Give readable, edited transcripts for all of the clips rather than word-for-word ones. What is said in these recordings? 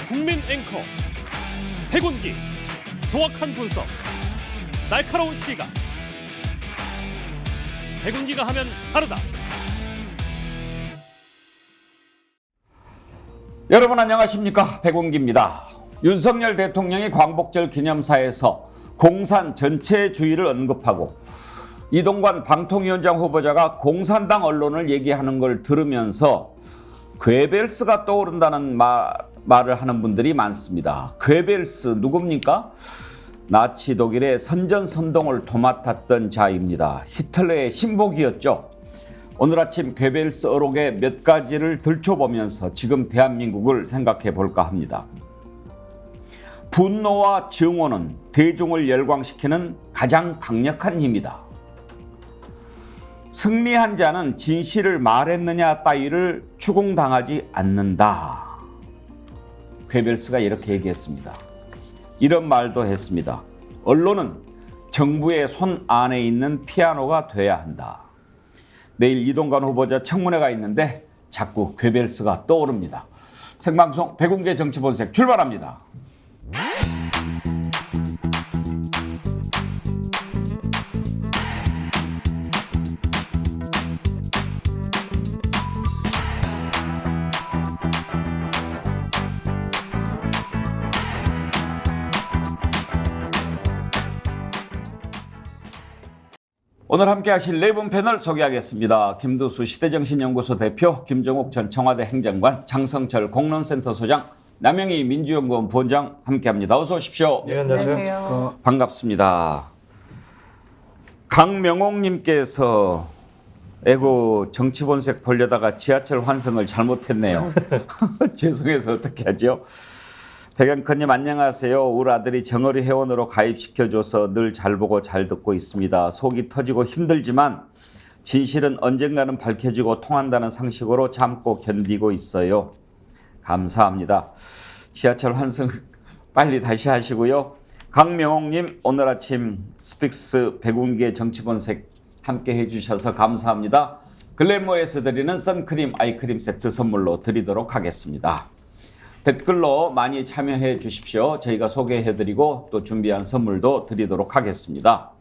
국민 앵커 백운기, 정확한 분석, 날카로운 시각. 백운기가 하면 다르다. 여러분 안녕하십니까? 백운기입니다. 윤석열 대통령이 광복절 기념사에서 공산 전체주의를 언급하고 이동관 방통위원장 후보자가 공산당 언론을 얘기하는 걸 들으면서 괴벨스가 떠오른다는 말을 하는 분들이 많습니다. 괴벨스 누굽니까? 나치 독일의 선전선동을 도맡았던 자입니다. 히틀러의 신복이었죠. 오늘 아침 괴벨스 어록의 몇 가지를 들춰보면서 지금 대한민국을 생각해 볼까 합니다. 분노와 증오는 대중을 열광시키는 가장 강력한 힘이다. 승리한 자는 진실을 말했느냐 따위를 추궁당하지 않는다. 괴벨스가 이렇게 얘기했습니다. 이런 말도 했습니다. 언론은 정부의 손 안에 있는 피아노가 돼야 한다. 내일 이동관 후보자 청문회가 있는데 자꾸 괴벨스가 떠오릅니다. 생방송 백운기 정치본색 출발합니다. 오늘 함께 하실 네 분 패널 소개하겠습니다. 김두수 시대정신연구소 대표, 김정욱 전 청와대 행정관, 장성철 공론센터 소장, 남영희 민주연구원 부원장 함께합니다. 어서 오십시오. 네, 안녕하세요. 반갑습니다. 강명옥님께서 에고 정치본색 보려다가 지하철 환승을 잘못했네요. 죄송해서 어떻게 하죠? 백앵커님 안녕하세요. 우리 아들이 정어리 회원으로 가입시켜줘서 늘 잘 보고 잘 듣고 있습니다. 속이 터지고 힘들지만 진실은 언젠가는 밝혀지고 통한다는 상식으로 참고 견디고 있어요. 감사합니다. 지하철 환승 빨리 다시 하시고요. 강명옥님 오늘 아침 스픽스 백운기의 정치본색 함께 해주셔서 감사합니다. 글래모에서 드리는 선크림 아이크림 세트 선물로 드리도록 하겠습니다. 댓글로 많이 참여해 주십시오. 저희가 소개해드리고 또 준비한 선물도 드리도록 하겠습니다.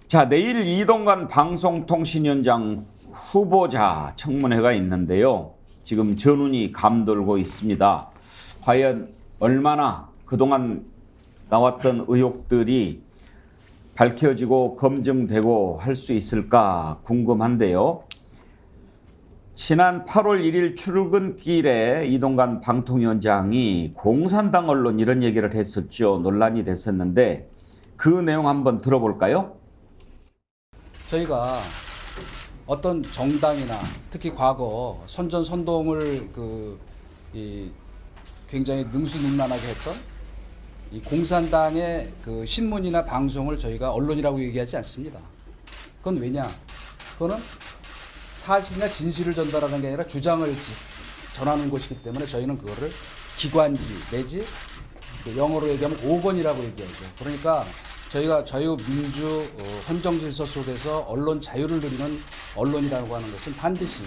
자, 내일 이동관 방송통신위원장 후보자 청문회가 있는데요. 지금 전운이 감돌고 있습니다. 과연 얼마나 그동안 나왔던 의혹들이 밝혀지고 검증되고 할 수 있을까 궁금한데요. 지난 8월 1일 출근길에 이동관 방통위원장이 공산당 언론 이런 얘기를 했었죠. 논란이 됐었는데 그 내용 한번 들어볼까요? 저희가 어떤 정당이나 특히 과거 선전선동을 굉장히 능수능란하게 했던 이 공산당의 그 신문이나 방송을 저희가 언론이라고 얘기하지 않습니다. 그건 왜냐? 그거는 사실이나 진실을 전달하는 게 아니라 주장을 전하는 것이기 때문에 저희는 그거를 기관지 내지 영어로 얘기하면 오건이라고 얘기하죠. 그러니까 저희가 자유민주 헌정질서 속에서 언론 자유를 누리는 언론이라고 하는 것은 반드시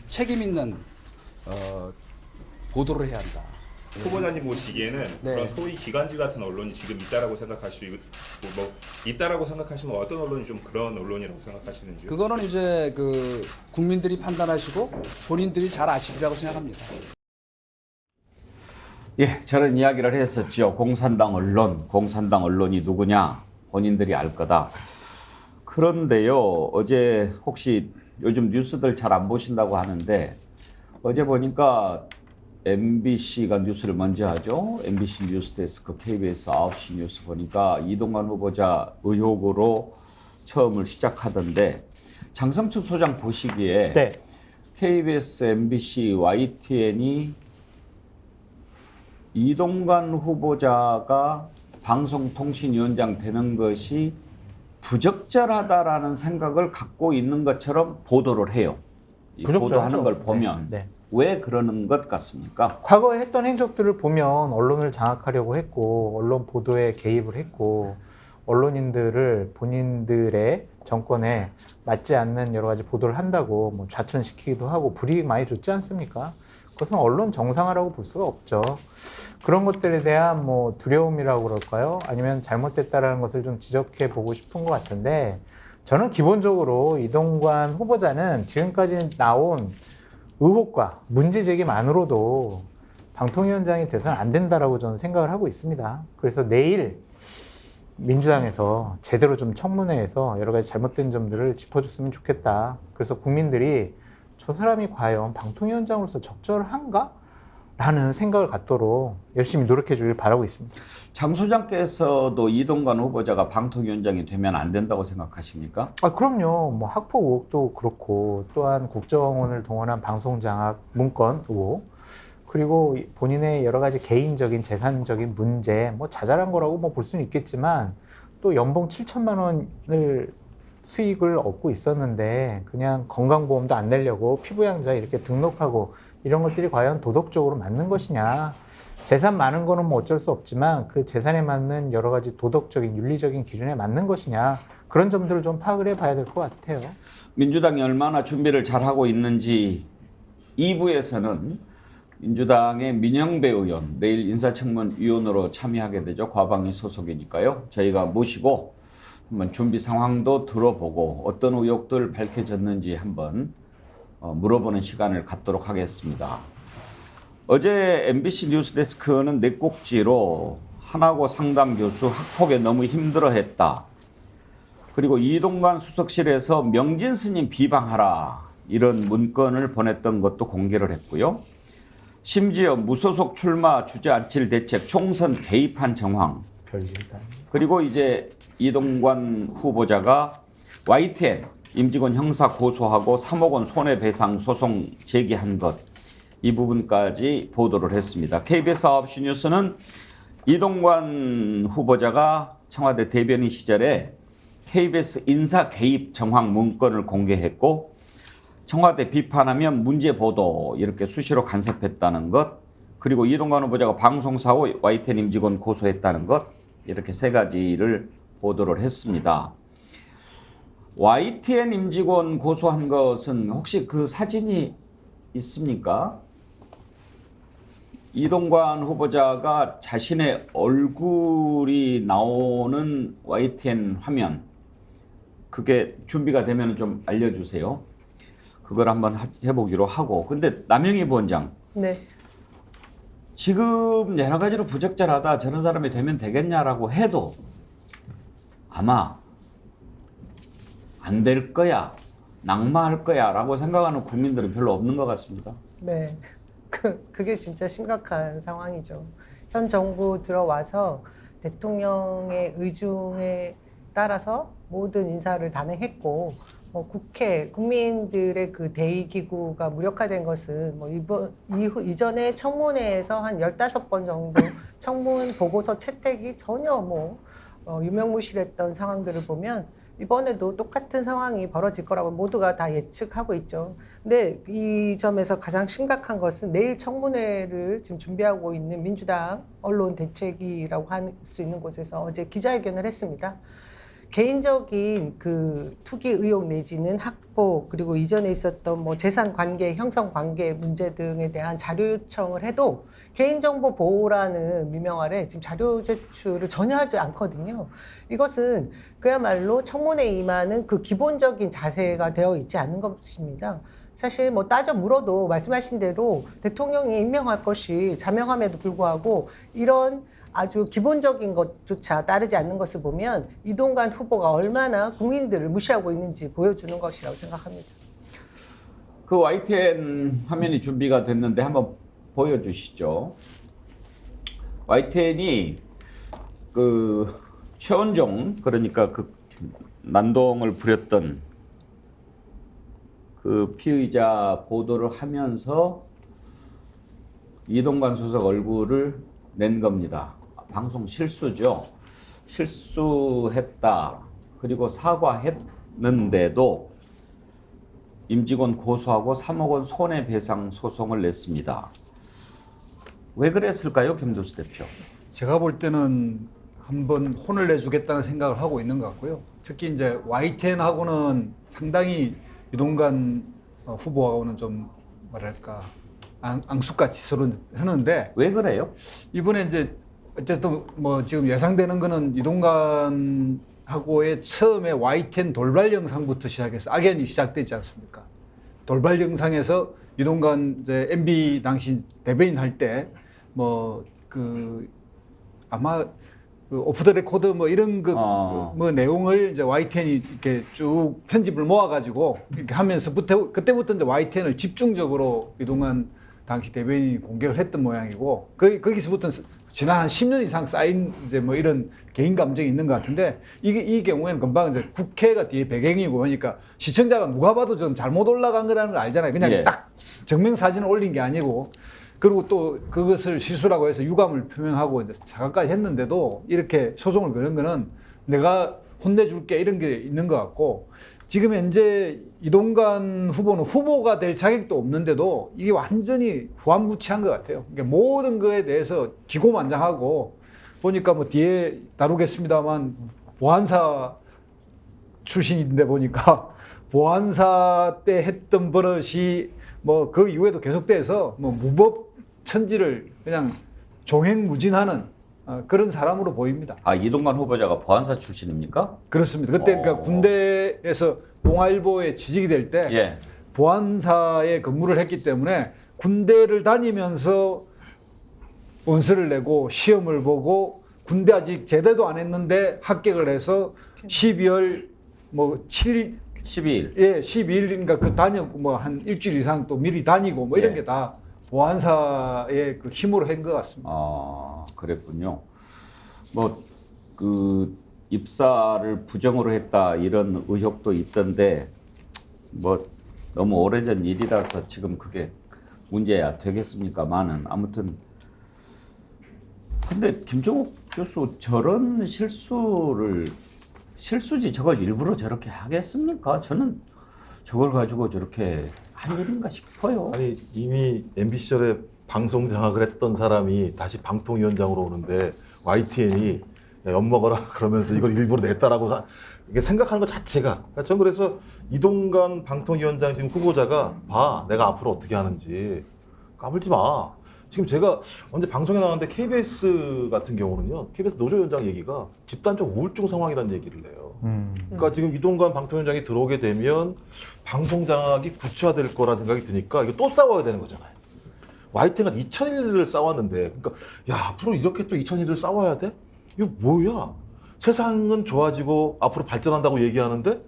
책임 있는 보도를 해야 한다. 후보자님 보시기에는 네. 그런 소위 기관지 같은 언론이 지금 있다라고 생각하시고 있다라고 생각하시면 어떤 언론이 좀 그런 언론이라고 생각하시는지요? 그거는 이제 그 국민들이 판단하시고 본인들이 잘 아시리라고 생각합니다. 예, 저런 이야기를 했었죠. 공산당 언론이 누구냐 본인들이 알 거다. 그런데요, 어제 혹시 요즘 뉴스들 잘 안 보신다고 하는데 어제 보니까 MBC가 뉴스를 먼저 하죠. MBC 뉴스데스크 KBS 9시 뉴스 보니까 이동관 후보자 의혹으로 처음을 시작하던데 장성철 소장 보시기에 네. KBS, MBC, YTN이 이동관 후보자가 방송통신위원장 되는 것이 부적절하다라는 생각을 갖고 있는 것처럼 보도를 해요. 이 보도하는 걸 보면 네. 왜 그러는 것 같습니까? 과거에 했던 행적들을 보면 언론을 장악하려고 했고 언론 보도에 개입을 했고 언론인들을 본인들의 정권에 맞지 않는 여러 가지 보도를 한다고 뭐 좌천시키기도 하고 불이익 많이 줬지 않습니까? 그것은 언론 정상화라고 볼 수가 없죠. 그런 것들에 대한 뭐 두려움이라고 그럴까요? 아니면 잘못됐다라는 것을 좀 지적해 보고 싶은 것 같은데, 저는 기본적으로 이동관 후보자는 지금까지 나온 의혹과 문제 제기만으로도 방통위원장이 돼서는 안 된다라고 저는 생각을 하고 있습니다. 그래서 내일 민주당에서 제대로 좀 청문회에서 여러 가지 잘못된 점들을 짚어줬으면 좋겠다. 그래서 국민들이 저 사람이 과연 방통위원장으로서 적절한가? 라는 생각을 갖도록 열심히 노력해 주길 바라고 있습니다. 장 소장께서도 이동관 후보자가 방통위원장이 되면 안 된다고 생각하십니까? 그럼요. 뭐 학폭 의혹도 그렇고, 또한 국정원을 동원한 방송장악 문건 의혹, 그리고 본인의 여러 가지 개인적인 재산적인 문제, 뭐 자잘한 거라고 뭐 볼 수는 있겠지만, 또 연봉 7천만 원을 수익을 얻고 있었는데 그냥 건강보험도 안 내려고 피부양자 이렇게 등록하고, 이런 것들이 과연 도덕적으로 맞는 것이냐. 재산 많은 거는 뭐 어쩔 수 없지만 그 재산에 맞는 여러 가지 도덕적인 윤리적인 기준에 맞는 것이냐, 그런 점들을 좀 파악을 해봐야 될 것 같아요. 민주당이 얼마나 준비를 잘하고 있는지 2부에서는 민주당의 민영배 의원 내일 인사청문위원으로 참여하게 되죠. 과방위 소속이니까요. 저희가 모시고 한번 준비 상황도 들어보고 어떤 의혹들 밝혀졌는지 한번 물어보는 시간을 갖도록 하겠습니다. 어제 MBC 뉴스데스크는 네 꼭지로 한화고 상담교수 학폭에 너무 힘들어했다. 그리고 이동관 수석실에서 명진 스님 비방하라, 이런 문건을 보냈던 것도 공개를 했고요. 심지어 무소속 출마 주저앉힐 대책 총선 개입한 정황. 별일이다. 그리고 이제 이동관 후보자가 YTN 임직원 형사 고소하고 3억 원 손해배상 소송 제기한 것, 이 부분까지 보도를 했습니다. KBS 9시 뉴스는 이동관 후보자가 청와대 대변인 시절에 KBS 인사 개입 정황 문건을 공개했고, 청와대 비판하면 문제 보도 이렇게 수시로 간섭했다는 것, 그리고 이동관 후보자가 방송사고 YTN 임직원 고소했다는 것, 이렇게 세 가지를 보도를 했습니다. YTN 임직원 고소한 것은 혹시 그 사진이 있습니까? 이동관 후보자가 자신의 얼굴이 나오는 YTN 화면, 그게 준비가 되면 좀 알려주세요. 그걸 한번 해보기로 하고. 근데 남영희 부원장, 네. 지금 여러 가지로 부적절하다, 저런 사람이 되면 되겠냐라고 해도 아마 안 될 거야, 낙마할 거야 라고 생각하는 국민들은 별로 없는 것 같습니다. 네. 그게 진짜 심각한 상황이죠. 현 정부 들어와서 대통령의 의중에 따라서 모든 인사를 단행했고, 국회, 국민들의 그 대의기구가 무력화된 것은 이전에 청문회에서 한 15번 정도 청문 보고서 채택이 전혀 유명무실했던 상황들을 보면 이번에도 똑같은 상황이 벌어질 거라고 모두가 다 예측하고 있죠. 근데 이 점에서 가장 심각한 것은 내일 청문회를 지금 준비하고 있는 민주당 언론대책위라고 할 수 있는 곳에서 어제 기자회견을 했습니다. 개인적인 그 투기 의혹 내지는 학폭, 그리고 이전에 있었던 재산 관계, 형성 관계 문제 등에 대한 자료 요청을 해도 개인정보 보호라는 미명 아래 지금 자료 제출을 전혀 하지 않거든요. 이것은 그야말로 청문회에 임하는 그 기본적인 자세가 되어 있지 않는 것입니다. 사실 따져 물어도 말씀하신 대로 대통령이 임명할 것이 자명함에도 불구하고 이런 아주 기본적인 것조차 따르지 않는 것을 보면 이동관 후보가 얼마나 국민들을 무시하고 있는지 보여주는 것이라고 생각합니다. 그 YTN 화면이 준비가 됐는데 한번 보여주시죠. YTN이 그 최원종, 그러니까 그 난동을 부렸던 그 피의자 보도를 하면서 이동관 수석 얼굴을 낸 겁니다. 방송 실수죠. 실수했다. 그리고 사과했는데도 임직원 고소하고 3억 원 손해배상 소송을 냈습니다. 왜 그랬을까요, 김도수 대표? 제가 볼 때는 한번 혼을 내주겠다는 생각을 하고 있는 것 같고요. 특히 이제 YTN하고는 상당히 이동관 후보하고는 좀 뭐랄까 앙숙같이 서로 하는데 왜 그래요? 이번에 이제 어쨌든 뭐 지금 예상되는 거는 이동관하고의 처음에 YTN 돌발 영상부터 시작해서 악연이 시작되지 않습니까? 돌발 영상에서 이동관 이제 MB 당시 대변인 할 때 뭐 그 아마 그 오프 더 레코드 뭐 이런 그 뭐 내용을 이제 YTN이 이렇게 쭉 편집을 모아가지고 이렇게 하면서 그때부터 이제 YTN을 집중적으로 이동관 당시 대변인이 공격을 했던 모양이고 거기서부터 지난 한 10년 이상 쌓인 이제 뭐 이런 개인 감정이 있는 것 같은데 이 경우에는 금방 이제 국회가 뒤에 배경이고 그러니까 시청자가 누가 봐도 좀 잘못 올라간 거라는 걸 알잖아요. 그냥 예. 딱 증명 사진을 올린 게 아니고 그리고 또 그것을 실수라고 해서 유감을 표명하고 이제 사과까지 했는데도 이렇게 소송을 거는 거는 내가 혼내줄게 이런 게 있는 것 같고 지금 현재 이동관 후보는 후보가 될 자격도 없는데도 이게 완전히 후한무치한 것 같아요. 그러니까 모든 거에 대해서 기고만장하고 보니까 뭐 뒤에 다루겠습니다만 보안사 출신인데 보니까 보안사 때 했던 버릇이 뭐 그 이후에도 계속돼서 뭐 무법 천지를 그냥 종횡무진하는 그런 사람으로 보입니다. 아, 이동관 후보자가 보안사 출신입니까? 그렇습니다. 그때 그러니까 군대에서 동아일보에 지직이 될 때 예. 보안사에 근무를 했기 때문에 군대를 다니면서 원서를 내고 시험을 보고 군대 아직 제대도 안 했는데 합격을 해서 12월 뭐 7일 12일. 예, 12일인가 그 다녔고 뭐 한 일주일 이상 또 미리 다니고 뭐 이런 예. 게 다 보안사의 그 힘으로 한 것 같습니다. 아, 그랬군요. 뭐 그 입사를 부정으로 했다 이런 의혹도 있던데 뭐 너무 오래전 일이라서 지금 그게 문제야 되겠습니까만은 아무튼 근데 김종욱 교수 저런 실수지 저걸 일부러 저렇게 하겠습니까? 저는 저걸 가지고 저렇게 한 일인가 싶어요. 아니 이미 MB 시절에 방송 장악을 했던 사람이 다시 방통위원장으로 오는데 YTN이 엿먹어라 그러면서 이걸 일부러 냈다라고 이게 생각하는 것 자체가 그러니까 전 그래서 이동관 방통위원장 지금 후보자가 봐 내가 앞으로 어떻게 하는지 까불지 마. 지금 제가 언제 방송에 나왔는데 KBS 같은 경우는요 KBS 노조위원장 얘기가 집단적 우울증 상황이라는 얘기를 해요. 그러니까 지금 이동관 방통위원장이 들어오게 되면 방송 장악이 구체화될 거라는 생각이 드니까 이거 또 싸워야 되는 거잖아요. YTN가 2001을 싸웠는데 그러니까 야 앞으로 이렇게 또 2001을 싸워야 돼? 이거 뭐야? 세상은 좋아지고 앞으로 발전한다고 얘기하는데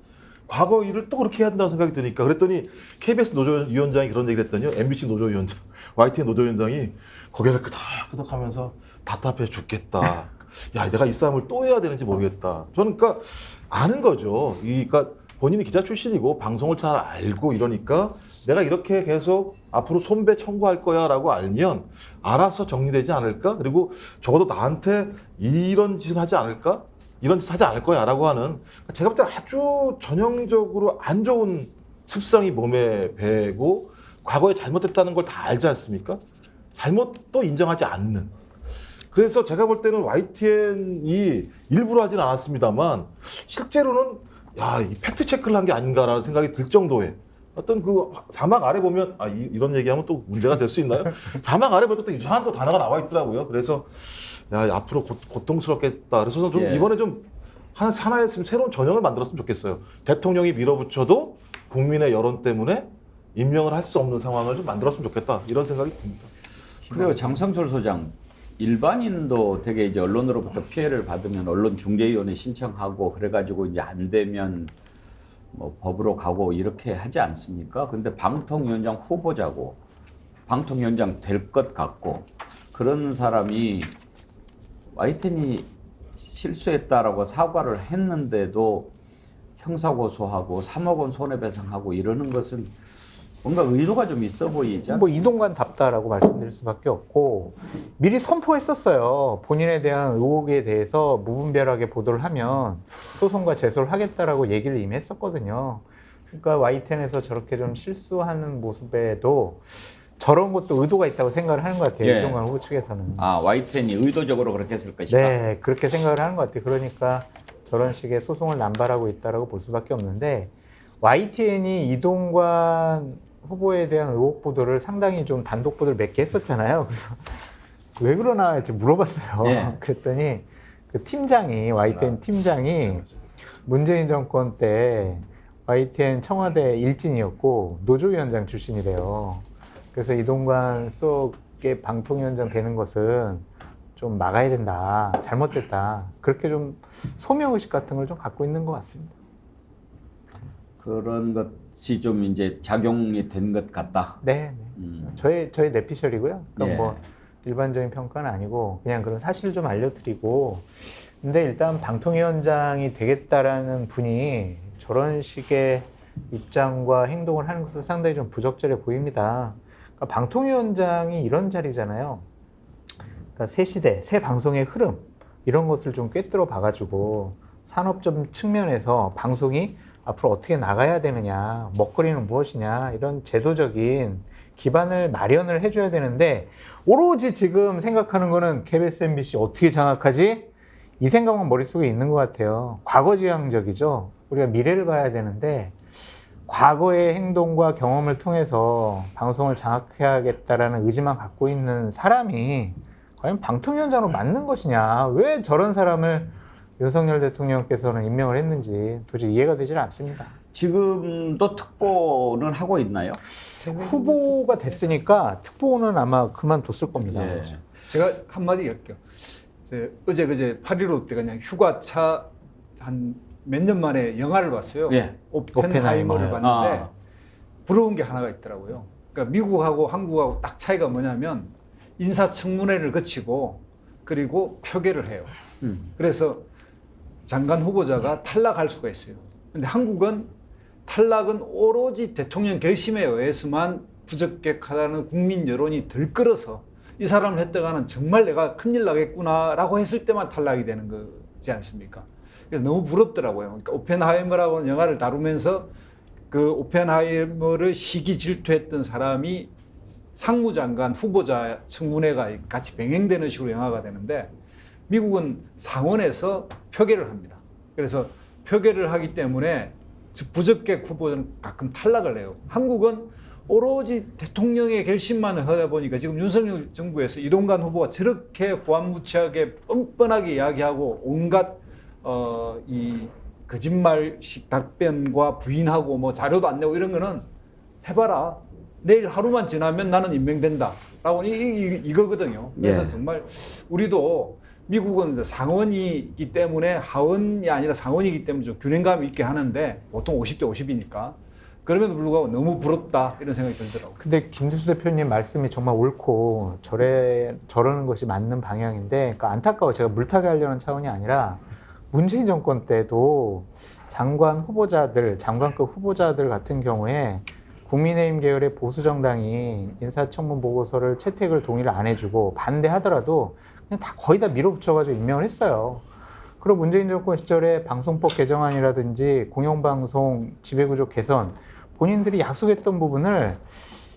과거 일을 또 그렇게 해야 된다고 생각이 드니까 그랬더니 KBS 노조위원장이 그런 얘기를 했더니요 MBC 노조위원장, YTN 노조위원장이 고개를 끄덕끄덕하면서 답답해 죽겠다. 야 내가 이 싸움을 또 해야 되는지 모르겠다. 저는 그러니까 아는 거죠. 그러니까 본인이 기자 출신이고 방송을 잘 알고 이러니까 내가 이렇게 계속 앞으로 손배 청구할 거야 라고 알면 알아서 정리되지 않을까? 그리고 적어도 나한테 이런 짓은 하지 않을까? 이런 짓 하지 않을 거야 라고 하는 제가 볼 때는 아주 전형적으로 안 좋은 습성이 몸에 배고 과거에 잘못했다는 걸 다 알지 않습니까? 잘못도 인정하지 않는. 그래서 제가 볼 때는 YTN이 일부러 하진 않았습니다만 실제로는 야, 이 팩트 체크를 한 게 아닌가라는 생각이 들 정도의 어떤 그 자막 아래 보면 이런 얘기하면 또 문제가 될 수 있나요? 자막 아래 보니까 또 이상한 또 단어가 나와 있더라고요. 그래서 야 앞으로 고통스럽겠다. 그래서 좀 이번에 좀 하나의 새로운 전형을 만들었으면 좋겠어요. 대통령이 밀어붙여도 국민의 여론 때문에 임명을 할 수 없는 상황을 좀 만들었으면 좋겠다. 이런 생각이 듭니다. 그리고 장성철 소장 일반인도 되게 이제 언론으로부터 피해를 받으면 언론중재위원회 신청하고 그래가지고 이제 안 되면 뭐 법으로 가고 이렇게 하지 않습니까? 근데 방통위원장 후보자고 방통위원장 될 것 같고 그런 사람이 YTN이 실수했다라고 사과를 했는데도 형사고소하고 3억 원 손해배상하고 이러는 것은 뭔가 의도가 좀 있어 보이지 않습니까? 뭐 이동관답다라고 말씀드릴 수밖에 없고 미리 선포했었어요. 본인에 대한 의혹에 대해서 무분별하게 보도를 하면 소송과 제소를 하겠다라고 얘기를 이미 했었거든요. 그러니까 YTN에서 저렇게 좀 실수하는 모습에도 저런 것도 의도가 있다고 생각을 하는 것 같아요. 예. 이동관 후보 측에서는. 아, YTN이 의도적으로 그렇게 했을 것이다. 네, 그렇게 생각을 하는 것 같아요. 그러니까 저런 식의 소송을 남발하고 있다라고 볼 수밖에 없는데 YTN이 이동관 후보에 대한 의혹 보도를 상당히 좀 단독 보도를 몇 개 했었잖아요. 그래서 왜 그러나 이렇게 물어봤어요. 예. 그랬더니 그 팀장이 YTN 팀장이 문재인 정권 때 YTN 청와대 일진이었고 노조위원장 출신이래요. 그래서 이동관 수석의 방통위원장 되는 것은 좀 막아야 된다. 잘못됐다. 그렇게 좀 소명의식 같은 걸 좀 갖고 있는 것 같습니다. 그런 것이 좀 이제 작용이 된 것 같다. 네. 저희 내피셜이고요. 그러니까 예. 뭐 일반적인 평가는 아니고 그냥 그런 사실을 좀 알려드리고. 근데 일단 방통위원장이 되겠다라는 분이 저런 식의 입장과 행동을 하는 것은 상당히 좀 부적절해 보입니다. 그러니까 방통위원장이 이런 자리잖아요. 그러니까 새 시대, 새 방송의 흐름 이런 것을 좀 꿰뚫어 봐가지고 산업적 측면에서 방송이 앞으로 어떻게 나가야 되느냐, 먹거리는 무엇이냐 이런 제도적인 기반을 마련을 해줘야 되는데 오로지 지금 생각하는 거는 KBS, MBC 어떻게 장악하지? 이 생각만 머릿속에 있는 것 같아요. 과거지향적이죠. 우리가 미래를 봐야 되는데 과거의 행동과 경험을 통해서 방송을 장악해야겠다라는 의지만 갖고 있는 사람이 과연 방통위원장으로 맞는 것이냐, 왜 저런 사람을 윤석열 대통령께서는 임명을 했는지 도저히 이해가 되질 않습니다. 지금도 특보는 하고 있나요? 후보가 됐으니까 특보는 아마 그만뒀을 겁니다. 예. 제가 한마디 할게요. 어제 그제 8.15 때 그냥 휴가차 한 몇 년 만에 영화를 봤어요. 예. 오펜하이머를 오펜하이머. 봤는데 아. 부러운 게 하나가 있더라고요. 그러니까 미국하고 한국하고 딱 차이가 뭐냐면 인사청문회를 거치고 그리고 표결을 해요. 그래서 장관 후보자가 탈락할 수가 있어요. 근데 한국은 탈락은 오로지 대통령 결심에 의해서만 부적격하다는 국민 여론이 들끓어서 이 사람을 했다가는 정말 내가 큰일 나겠구나라고 했을 때만 탈락이 되는 거지 않습니까? 그래서 너무 부럽더라고요. 그러니까 오펜하이머라고 영화를 다루면서 그 오펜하이머를 시기 질투했던 사람이 상무장관 후보자 청문회가 같이 병행되는 식으로 영화가 되는데 미국은 상원에서 표결을 합니다. 그래서 표결을 하기 때문에 부적격 후보는 가끔 탈락을 해요. 한국은 오로지 대통령의 결심만 하다 보니까 지금 윤석열 정부에서 이동관 후보가 저렇게 호환무치하게 뻔뻔하게 이야기하고 온갖 이 거짓말식 답변과 부인하고 뭐 자료도 안 내고 이런 거는 해봐라. 내일 하루만 지나면 나는 임명된다. 라고 이거거든요. 그래서 예. 정말 우리도 미국은 상원이기 때문에 하원이 아니라 상원이기 때문에 좀 균형감 있게 하는데 보통 50대 50이니까 그럼에도 불구하고 너무 부럽다 이런 생각이 들더라고요. 근데 김두수 대표님 말씀이 정말 옳고 저러는 것이 맞는 방향인데 그러니까 안타까워. 제가 물타기 하려는 차원이 아니라 문재인 정권 때도 장관급 후보자들 같은 경우에 국민의힘 계열의 보수 정당이 인사청문 보고서를 채택을 동의를 안 해주고 반대하더라도 그냥 다 거의 다 밀어붙여가지고 임명을 했어요. 그리고 문재인 정권 시절에 방송법 개정안이라든지 공영방송 지배구조 개선 본인들이 약속했던 부분을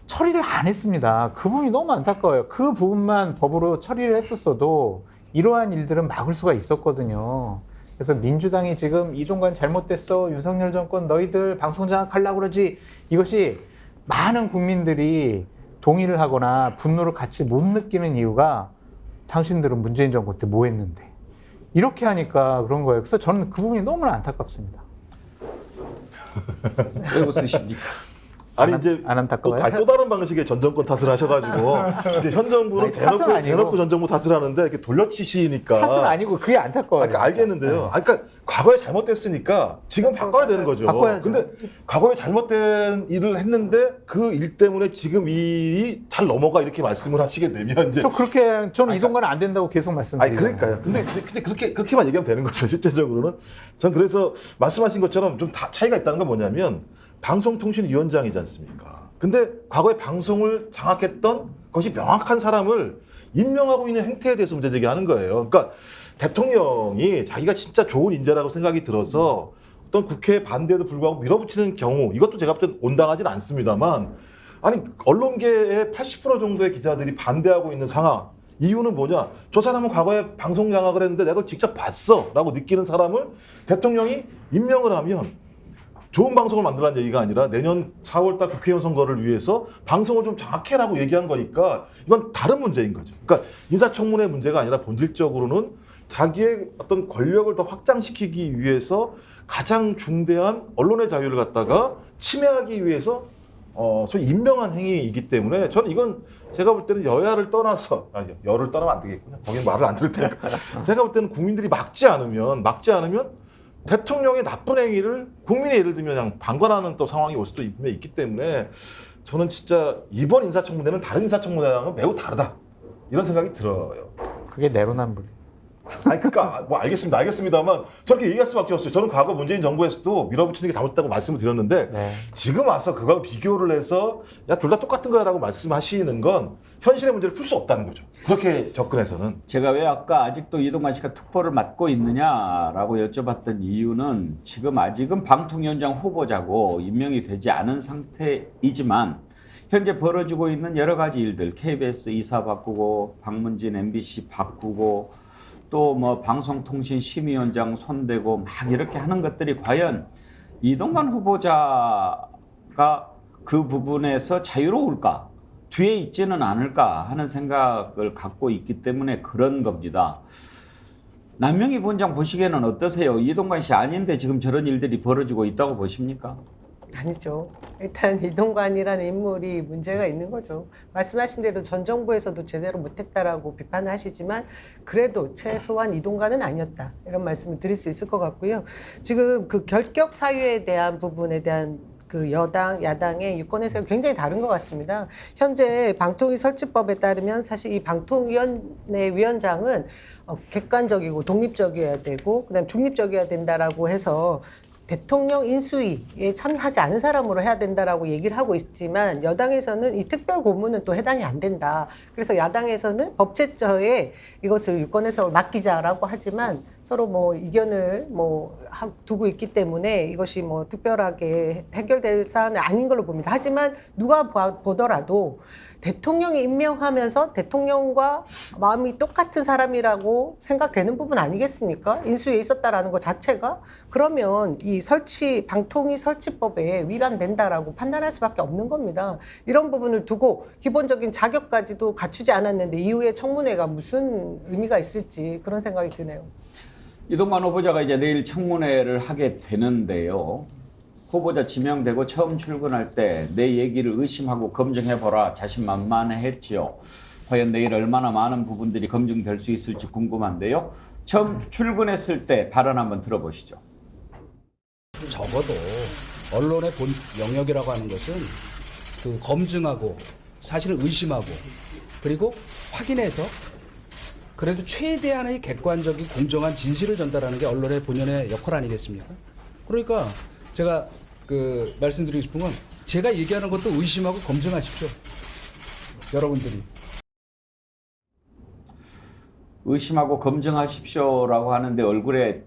처리를 안 했습니다. 그 부분이 너무 안타까워요. 그 부분만 법으로 처리를 했었어도 이러한 일들은 막을 수가 있었거든요. 그래서 민주당이 지금 이동관 잘못됐어. 윤석열 정권 너희들 방송 장악하려고 그러지. 이것이 많은 국민들이 동의를 하거나 분노를 같이 못 느끼는 이유가 당신들은 문재인 정권 때 뭐 했는데. 이렇게 하니까 그런 거예요. 그래서 저는 그 부분이 너무나 안타깝습니다. 왜 웃으십니까? 아니 이제 안 안타까워요? 또 다른 방식의 전 정권 탓을 하셔가지고 이제 현 정부는 아니, 탓은 아니고. 대놓고 전 정부 탓을 하는데 이렇게 돌려치시니까. 탓은 아니고 그게 안타까워요. 그러니까 알겠는데요. 그러니까 과거에 잘못됐으니까 지금 바꿔야 되는 거죠. 바꿔야죠. 근데 과거에 잘못된 일을 했는데 그 일 때문에 지금 일이 잘 넘어가 이렇게 말씀을 하시게 되면 이제. 저는 이동관은 안 된다고 계속 아니 말씀드리잖아요. 그러니까요. 근데 그렇게만 얘기하면 되는 거죠. 실제적으로는. 전 그래서 말씀하신 것처럼 좀 차이가 있다는 건 뭐냐면 방송통신위원장이지 않습니까? 근데 과거에 방송을 장악했던 것이 명확한 사람을 임명하고 있는 행태에 대해서 문제 제기하는 거예요. 그러니까 대통령이 자기가 진짜 좋은 인재라고 생각이 들어서 어떤 국회 반대에도 불구하고 밀어붙이는 경우, 이것도 제가 볼 때 온당하진 않습니다만, 아니 언론계의 80% 정도의 기자들이 반대하고 있는 상황, 이유는 뭐냐? 저 사람은 과거에 방송 장악을 했는데 내가 직접 봤어 라고 느끼는 사람을 대통령이 임명을 하면 좋은 방송을 만들라는 얘기가 아니라 내년 4월달 국회의원 선거를 위해서 방송을 좀 장악해라고 얘기한 거니까 이건 다른 문제인 거죠. 그러니까 인사청문회 문제가 아니라 본질적으로는 자기의 어떤 권력을 더 확장시키기 위해서 가장 중대한 언론의 자유를 갖다가 침해하기 위해서 소위 임명한 행위이기 때문에 저는 이건 제가 볼 때는 여야를 떠나서 여를 떠나면 안 되겠군요. 거기는 말을 안 들을 테니까. 제가 볼 때는 국민들이 막지 않으면 대통령의 나쁜 행위를 국민이 예를 들면 그냥 방관하는 또 상황이 올 수도 있기 때문에 저는 진짜 이번 인사청문회는 다른 인사청문회랑은 매우 다르다 이런 생각이 들어요. 그게 내로남불. 아니 그러니까 뭐 알겠습니다만 저렇게 얘기할 수밖에 없어요. 저는 과거 문재인 정부에서도 밀어붙이는 게 잘못됐다고 말씀을 드렸는데 네. 지금 와서 그걸 비교를 해서 야 둘 다 똑같은 거야라고 말씀하시는 건 현실의 문제를 풀 수 없다는 거죠. 그렇게 접근해서는. 제가 왜 아까 아직도 이동관 씨가 특보를 맡고 있느냐라고 여쭤봤던 이유는 지금 아직은 방통위원장 후보자고 임명이 되지 않은 상태이지만 현재 벌어지고 있는 여러 가지 일들, KBS 이사 바꾸고 박문진 MBC 바꾸고 또 뭐 방송통신심의위원장 손대고 막 이렇게 하는 것들이 과연 이동관 후보자가 그 부분에서 자유로울까? 뒤에 있지는 않을까 하는 생각을 갖고 있기 때문에 그런 겁니다. 남명희 부원장 보시기에는 어떠세요? 이동관 씨 아닌데 지금 저런 일들이 벌어지고 있다고 보십니까? 아니죠. 일단 이동관이라는 인물이 문제가 있는 거죠. 말씀하신 대로 전 정부에서도 제대로 못했다라고 비판을 하시지만 그래도 최소한 이동관은 아니었다. 이런 말씀을 드릴 수 있을 것 같고요. 지금 그 결격 사유에 대한 부분에 대한 그 여당, 야당의 유권 해석이 굉장히 다른 것 같습니다. 현재 방통위 설치법에 따르면 사실 이 방통위원회 위원장은 객관적이고 독립적이어야 되고 그다음 중립적이어야 된다라고 해서 대통령 인수위에 참여하지 않은 사람으로 해야 된다라고 얘기를 하고 있지만 여당에서는 이 특별 고문은 또 해당이 안 된다. 그래서 야당에서는 법제처에 이것을 유권 해석을 맡기자라고 하지만 서로 뭐 이견을 두고 있기 때문에 이것이 뭐 특별하게 해결될 사안은 아닌 걸로 봅니다. 하지만 누가 보더라도 대통령이 임명하면서 대통령과 마음이 똑같은 사람이라고 생각되는 부분 아니겠습니까? 인수위에 있었다라는 것 자체가 그러면 이 방통위 설치법에 위반된다라고 판단할 수밖에 없는 겁니다. 이런 부분을 두고 기본적인 자격까지도 갖추지 않았는데 이후에 청문회가 무슨 의미가 있을지 그런 생각이 드네요. 이동관 후보자가 이제 내일 청문회를 하게 되는데요. 후보자 지명되고 처음 출근할 때 내 얘기를 의심하고 검증해보라 자신만만했지요. 과연 내일 얼마나 많은 부분들이 검증될 수 있을지 궁금한데요. 처음 출근했을 때 발언 한번 들어보시죠. 적어도 언론의 본 영역이라고 하는 것은 그 검증하고 사실은 의심하고 그리고 확인해서 그래도 최대한의 객관적인 공정한 진실을 전달하는 게 언론의 본연의 역할 아니겠습니까? 그러니까 제가 말씀드리고 싶은 건 제가 얘기하는 것도 의심하고 검증하십시오. 여러분들이. 의심하고 검증하십시오라고 하는데 얼굴에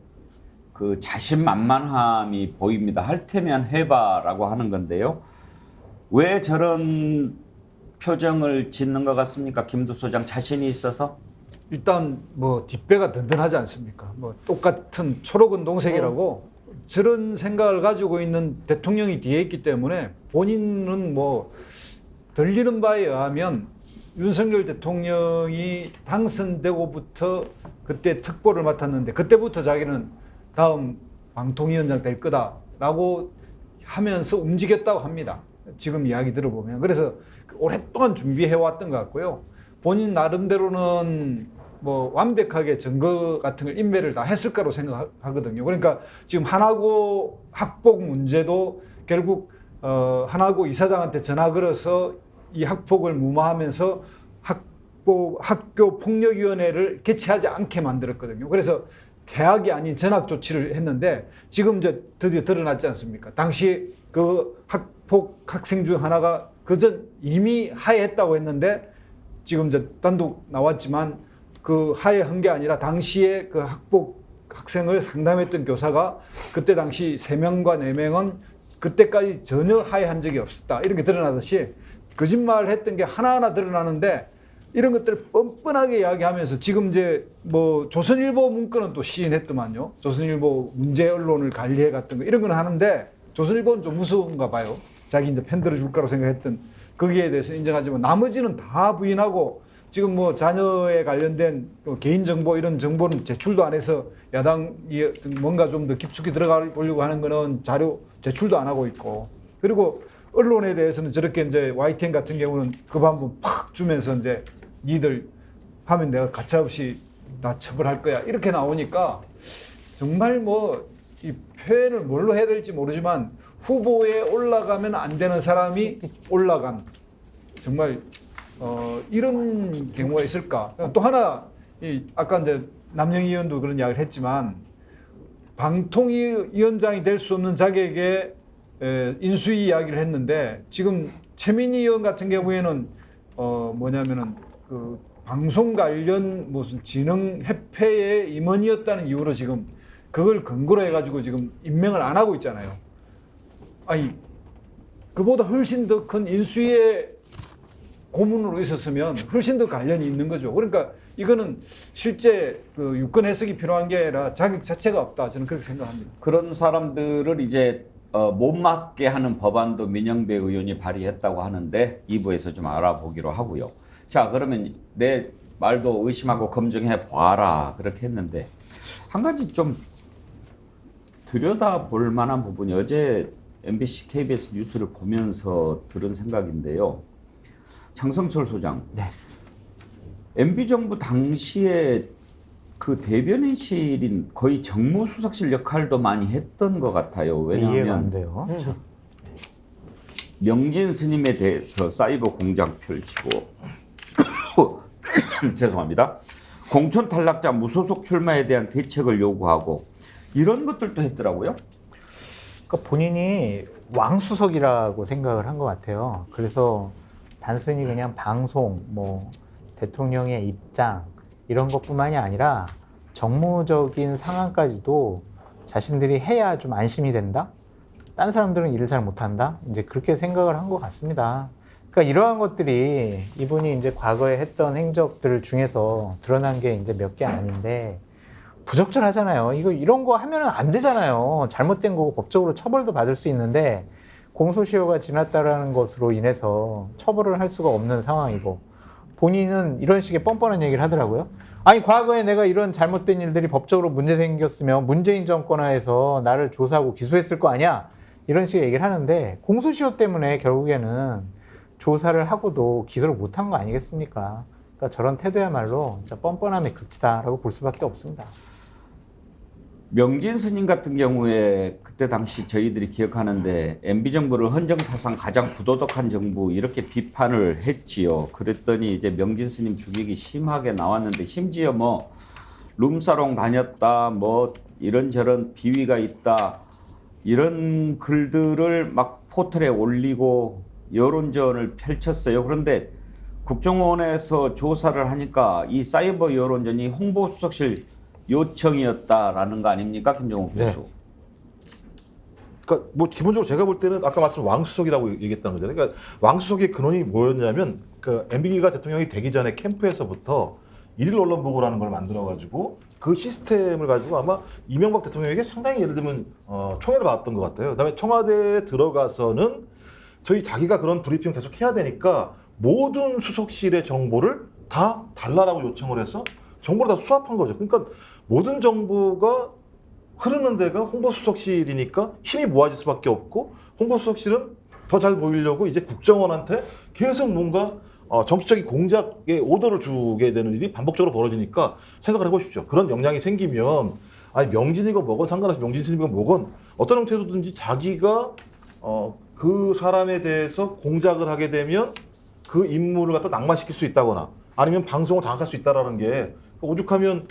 그 자신만만함이 보입니다. 할 테면 해봐라고 하는 건데요. 왜 저런 표정을 짓는 것 같습니까? 김두 소장 자신이 있어서? 일단 뭐 뒷배가 든든하지 않습니까? 뭐 똑같은 초록은 동색이라고 저런 생각을 가지고 있는 대통령이 뒤에 있기 때문에 본인은 뭐 들리는 바에 의하면 윤석열 대통령이 당선되고부터 그때 특보를 맡았는데 그때부터 자기는 다음 방통위원장 될 거다라고 하면서 움직였다고 합니다. 지금 이야기 들어보면. 그래서 오랫동안 준비해왔던 것 같고요. 본인 나름대로는 뭐 완벽하게 증거 같은 걸 인멸을 다 했을 거라고 생각하거든요. 그러니까 지금 하나고 학폭 문제도 결국 하나고 이사장한테 전화 걸어서 이 학폭을 무마하면서 학교 폭력위원회를 개최하지 않게 만들었거든요. 그래서 퇴학이 아닌 전학 조치를 했는데 지금 이제 드디어 드러났지 않습니까? 당시 그 학폭 학생 중 하나가 그전 이미 하해했다고 했는데 지금 이제 단독 나왔지만 그 하해한 게 아니라 당시에 그 학폭 학생을 상담했던 교사가 그때 당시 3명과 4명은 그때까지 전혀 하해한 적이 없었다. 이런 게 드러나듯이 거짓말을 했던 게 하나하나 드러나는데 이런 것들을 뻔뻔하게 이야기하면서 지금 이제 뭐 조선일보 문건은 또 시인했더만요. 조선일보 문제 언론을 관리해 갔던 거 이런 건 하는데 조선일보는 좀 무서운가 봐요. 자기 이제 팬들을 줄 거라고 생각했던 거기에 대해서 인정하지만 나머지는 다 부인하고 지금 뭐 자녀에 관련된 개인 정보 이런 정보는 제출도 안 해서 야당이 뭔가 좀 더 깊숙이 들어가 보려고 하는 거는 자료 제출도 안 하고 있고, 그리고 언론에 대해서는 저렇게 이제 YTN 같은 경우는 그 한번 팍 주면서 이제 니들 하면 내가 가차없이 다 처벌할 거야 이렇게 나오니까 정말 뭐 이 표현을 뭘로 해야 될지 모르지만 후보에 올라가면 안 되는 사람이 올라간, 정말 이런 경우가 있을까? 또 하나, 아까 이제 남영희 의원도 그런 이야기를 했지만 방통위원장이 될 수 없는 자격에 인수위 이야기를 했는데 지금 최민희 의원 같은 경우에는 뭐냐면은 그 방송 관련 무슨 진흥 협회의 임원이었다는 이유로 지금 그걸 근거로 해가지고 지금 임명을 안 하고 있잖아요. 아니 그보다 훨씬 더 큰 인수위의 고문으로 있었으면 훨씬 더 관련이 있는 거죠. 그러니까 이거는 실제 그 유권 해석이 필요한 게 아니라 자격 자체가 없다. 저는 그렇게 생각합니다. 그런 사람들을 이제 못 맞게 하는 법안도 민영배 의원이 발의했다고 하는데 2부에서 좀 알아보기로 하고요. 자, 그러면 내 말도 의심하고 검증해 봐라 그렇게 했는데 한 가지 좀 들여다볼 만한 부분이 어제 MBC, KBS 뉴스를 보면서 들은 생각인데요. 장성철 소장, 네. MB 정부 당시에 그 대변인실인 거의 정무수석실 역할도 많이 했던 것 같아요. 이해가 안 왜냐하면 돼요. 명진 스님에 대해서 사이버 공작 펼치고 죄송합니다. 공천 탈락자 무소속 출마에 대한 대책을 요구하고 이런 것들도 했더라고요. 그러니까 본인이 왕수석이라고 생각을 한 것 같아요. 그래서 단순히 그냥 방송, 뭐 대통령의 입장 이런 것뿐만이 아니라 정무적인 상황까지도 자신들이 해야 좀 안심이 된다. 딴 사람들은 일을 잘 못한다. 이제 그렇게 생각을 한 것 같습니다. 그러니까 이러한 것들이 이분이 이제 과거에 했던 행적들 중에서 드러난 게 이제 몇 개 아닌데 부적절하잖아요. 이런 거 하면은 안 되잖아요. 잘못된 거고 법적으로 처벌도 받을 수 있는데 공소시효가 지났다라는 것으로 인해서 처벌을 할 수가 없는 상황이고 본인은 이런 식의 뻔뻔한 얘기를 하더라고요. 아니 과거에 내가 이런 잘못된 일들이 법적으로 문제 생겼으면 문재인 정권하에서 나를 조사하고 기소했을 거 아니야? 이런 식의 얘기를 하는데 공소시효 때문에 결국에는 조사를 하고도 기소를 못한 거 아니겠습니까? 그러니까 저런 태도야말로 진짜 뻔뻔함의 극치다라고 볼 수밖에 없습니다. 명진 스님 같은 경우에 그때 당시 저희들이 기억하는데 MB 정부를 헌정사상 가장 부도덕한 정부 이렇게 비판을 했지요. 그랬더니 이제 명진 스님 죽이기 심하게 나왔는데 심지어 뭐 룸사롱 다녔다 뭐 이런저런 비위가 있다 이런 글들을 막 포털에 올리고 여론전을 펼쳤어요. 그런데 국정원에서 조사를 하니까 이 사이버 여론전이 홍보수석실 요청이었다라는 거 아닙니까, 김정욱 교수? 네. 그러니까 뭐 기본적으로 제가 볼 때는 아까 말씀 왕수석이라고 얘기했다는 거잖아요. 그러니까 왕수석의 근원이 뭐였냐면 그 MB가 대통령이 되기 전에 캠프에서부터 일일 언론 보고라는 걸 만들어가지고 그 시스템을 가지고 아마 이명박 대통령에게 상당히 예를 들면 총애를 받았던 것 같아요. 그다음에 청와대에 들어가서는 자기가 그런 브리핑을 계속 해야 되니까 모든 수석실의 정보를 다 달라라고 요청을 해서 정보를 다 수합한 거죠. 그러니까 모든 정보가 흐르는 데가 홍보수석실이니까 힘이 모아질 수밖에 없고 홍보수석실은 더 잘 보이려고 이제 국정원한테 계속 뭔가 정치적인 공작에 오더를 주게 되는 일이 반복적으로 벌어지니까 생각을 해보십시오. 그런 역량이 생기면 아니 명진이건 뭐건 상관없이 명진스님이건 뭐건 어떤 형태로든지 자기가 그 사람에 대해서 공작을 하게 되면 그 인물을 갖다 낙마시킬 수 있다거나 아니면 방송을 장악할 수 있다라는 게 오죽하면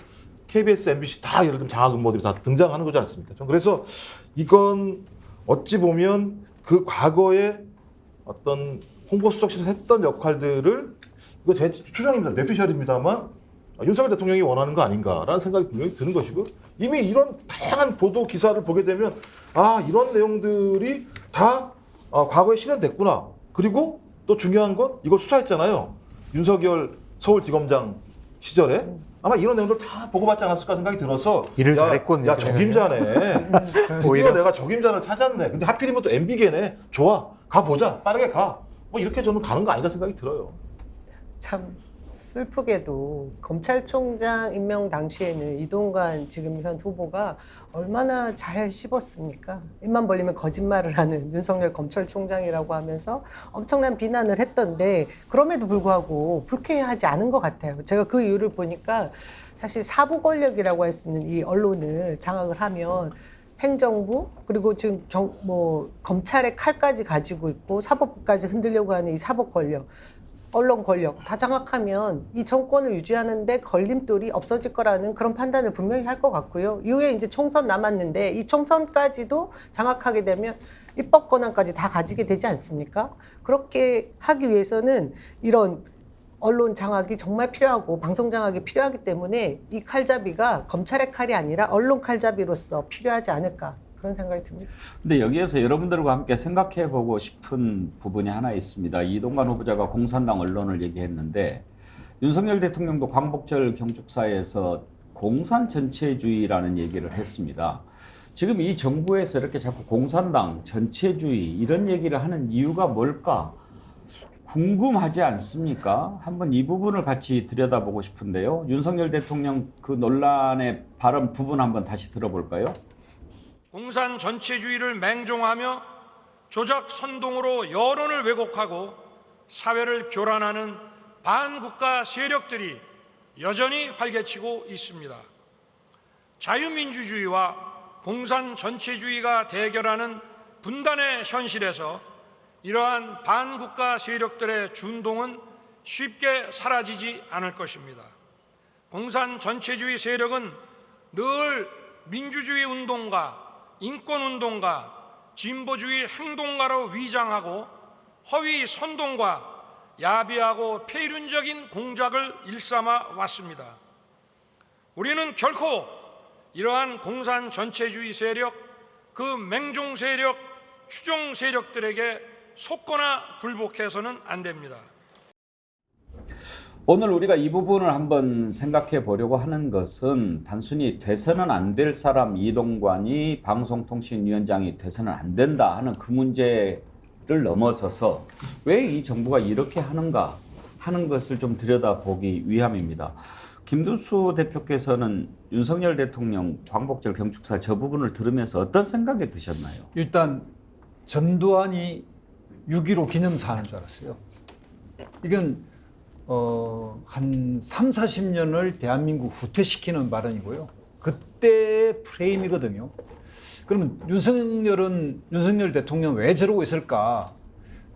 KBS, MBC 다 예를 들면 장악 음모들이 다 등장하는 거지 않습니까? 그래서 이건 어찌 보면 그 과거에 어떤 홍보수석실에서 했던 역할들을 이거 제 추정입니다. 뇌피셜입니다만 윤석열 대통령이 원하는 거 아닌가라는 생각이 분명히 드는 것이고 이미 이런 다양한 보도 기사를 보게 되면 아 이런 내용들이 다 과거에 실현됐구나. 그리고 또 중요한 건 이거 수사했잖아요. 윤석열 서울지검장 시절에 아마 이런 내용들 다 보고받지 않았을까 생각이 들어서 일을 야, 잘했군, 야 내 적임자네. 드디어 오히려. 내가 적임자를 찾았네. 근데 하필이면 또 MB계네. 좋아, 가보자. 빠르게 가. 뭐 이렇게 저는 가는 거 아닌가 생각이 들어요. 참 슬프게도 검찰총장 임명 당시에는 이동관 지금 현 후보가 얼마나 잘 씹었습니까? 입만 벌리면 거짓말을 하는 윤석열 검찰총장이라고 하면서 엄청난 비난을 했던데 그럼에도 불구하고 불쾌하지 않은 것 같아요. 제가 그 이유를 보니까 사실 사부 권력이라고 할 수 있는 이 언론을 장악을 하면 행정부 그리고 지금 검찰의 칼까지 가지고 있고 사법부까지 흔들려고 하는 이 사법 권력, 언론 권력 다 장악하면 이 정권을 유지하는데 걸림돌이 없어질 거라는 그런 판단을 분명히 할 것 같고요. 이후에 이제 총선 남았는데 이 총선까지도 장악하게 되면 입법 권한까지 다 가지게 되지 않습니까? 그렇게 하기 위해서는 이런 언론 장악이 정말 필요하고 방송 장악이 필요하기 때문에 이 칼잡이가 검찰의 칼이 아니라 언론 칼잡이로서 필요하지 않을까 그런 생각이 듭니다. 근데 여기에서 여러분들과 함께 생각해 보고 싶은 부분이 하나 있습니다. 이동관 후보자가 공산당 언론을 얘기했는데 윤석열 대통령도 광복절 경축사에서 공산 전체주의라는 얘기를 했습니다. 지금 이 정부에서 이렇게 자꾸 공산당 전체주의 이런 얘기를 하는 이유가 뭘까? 궁금하지 않습니까? 한번 이 부분을 같이 들여다보고 싶은데요. 윤석열 대통령 그 논란의 발언 부분 한번 다시 들어볼까요? 공산 전체주의를 맹종하며 조작 선동으로 여론을 왜곡하고 사회를 교란하는 반국가 세력들이 여전히 활개치고 있습니다. 자유민주주의와 공산 전체주의가 대결하는 분단의 현실에서 이러한 반국가 세력들의 준동은 쉽게 사라지지 않을 것입니다. 공산 전체주의 세력은 늘 민주주의 운동가, 인권운동가, 진보주의 행동가로 위장하고 허위 선동과 야비하고 폐륜적인 공작을 일삼아 왔습니다. 우리는 결코 이러한 공산 전체주의 세력, 그 맹종 세력, 추종 세력들에게 속거나 굴복해서는 안 됩니다. 오늘 우리가 이 부분을 한번 생각해 보려고 하는 것은 단순히 돼서는 안 될 사람 이동관이 방송통신위원장이 돼서는 안 된다 하는 그 문제를 넘어서서 왜 이 정부가 이렇게 하는가 하는 것을 좀 들여다보기 위함입니다. 김두수 대표께서는 윤석열 대통령 광복절 경축사 저 부분을 들으면서 어떤 생각이 드셨나요? 일단 전두환이 6.15 기념사 하는 줄 알았어요. 이건 한 3, 40년을 대한민국 후퇴시키는 발언이고요. 그때의 프레임이거든요. 그러면 윤석열 대통령 왜 저러고 있을까?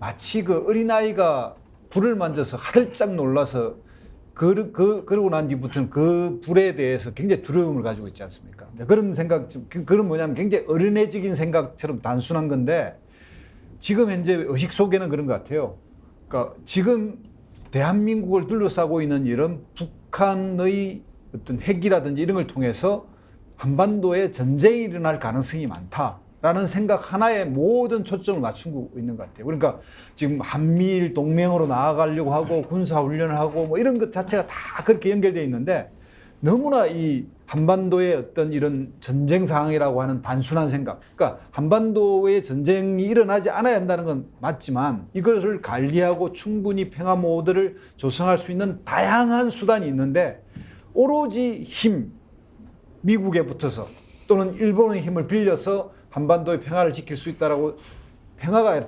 마치 그 어린아이가 불을 만져서 화들짝 놀라서 그러고 난 뒤부터는 그 불에 대해서 굉장히 두려움을 가지고 있지 않습니까? 그런 생각, 그런 뭐냐면 굉장히 어린애적인 생각처럼 단순한 건데 지금 현재 의식 속에는 그런 것 같아요. 그러니까 지금 대한민국을 둘러싸고 있는 이런 북한의 어떤 핵이라든지 이런 걸 통해서 한반도에 전쟁이 일어날 가능성이 많다라는 생각 하나에 모든 초점을 맞추고 있는 것 같아요. 그러니까 지금 한미일 동맹으로 나아가려고 하고 군사훈련을 하고 뭐 이런 것 자체가 다 그렇게 연결되어 있는데 너무나 이 한반도의 어떤 이런 전쟁 상황이라고 하는 단순한 생각, 그러니까 한반도에 전쟁이 일어나지 않아야 한다는 건 맞지만 이것을 관리하고 충분히 평화 모드를 조성할 수 있는 다양한 수단이 있는데 오로지 힘, 미국에 붙어서 또는 일본의 힘을 빌려서 한반도의 평화를 지킬 수 있다라고 평화가 아니라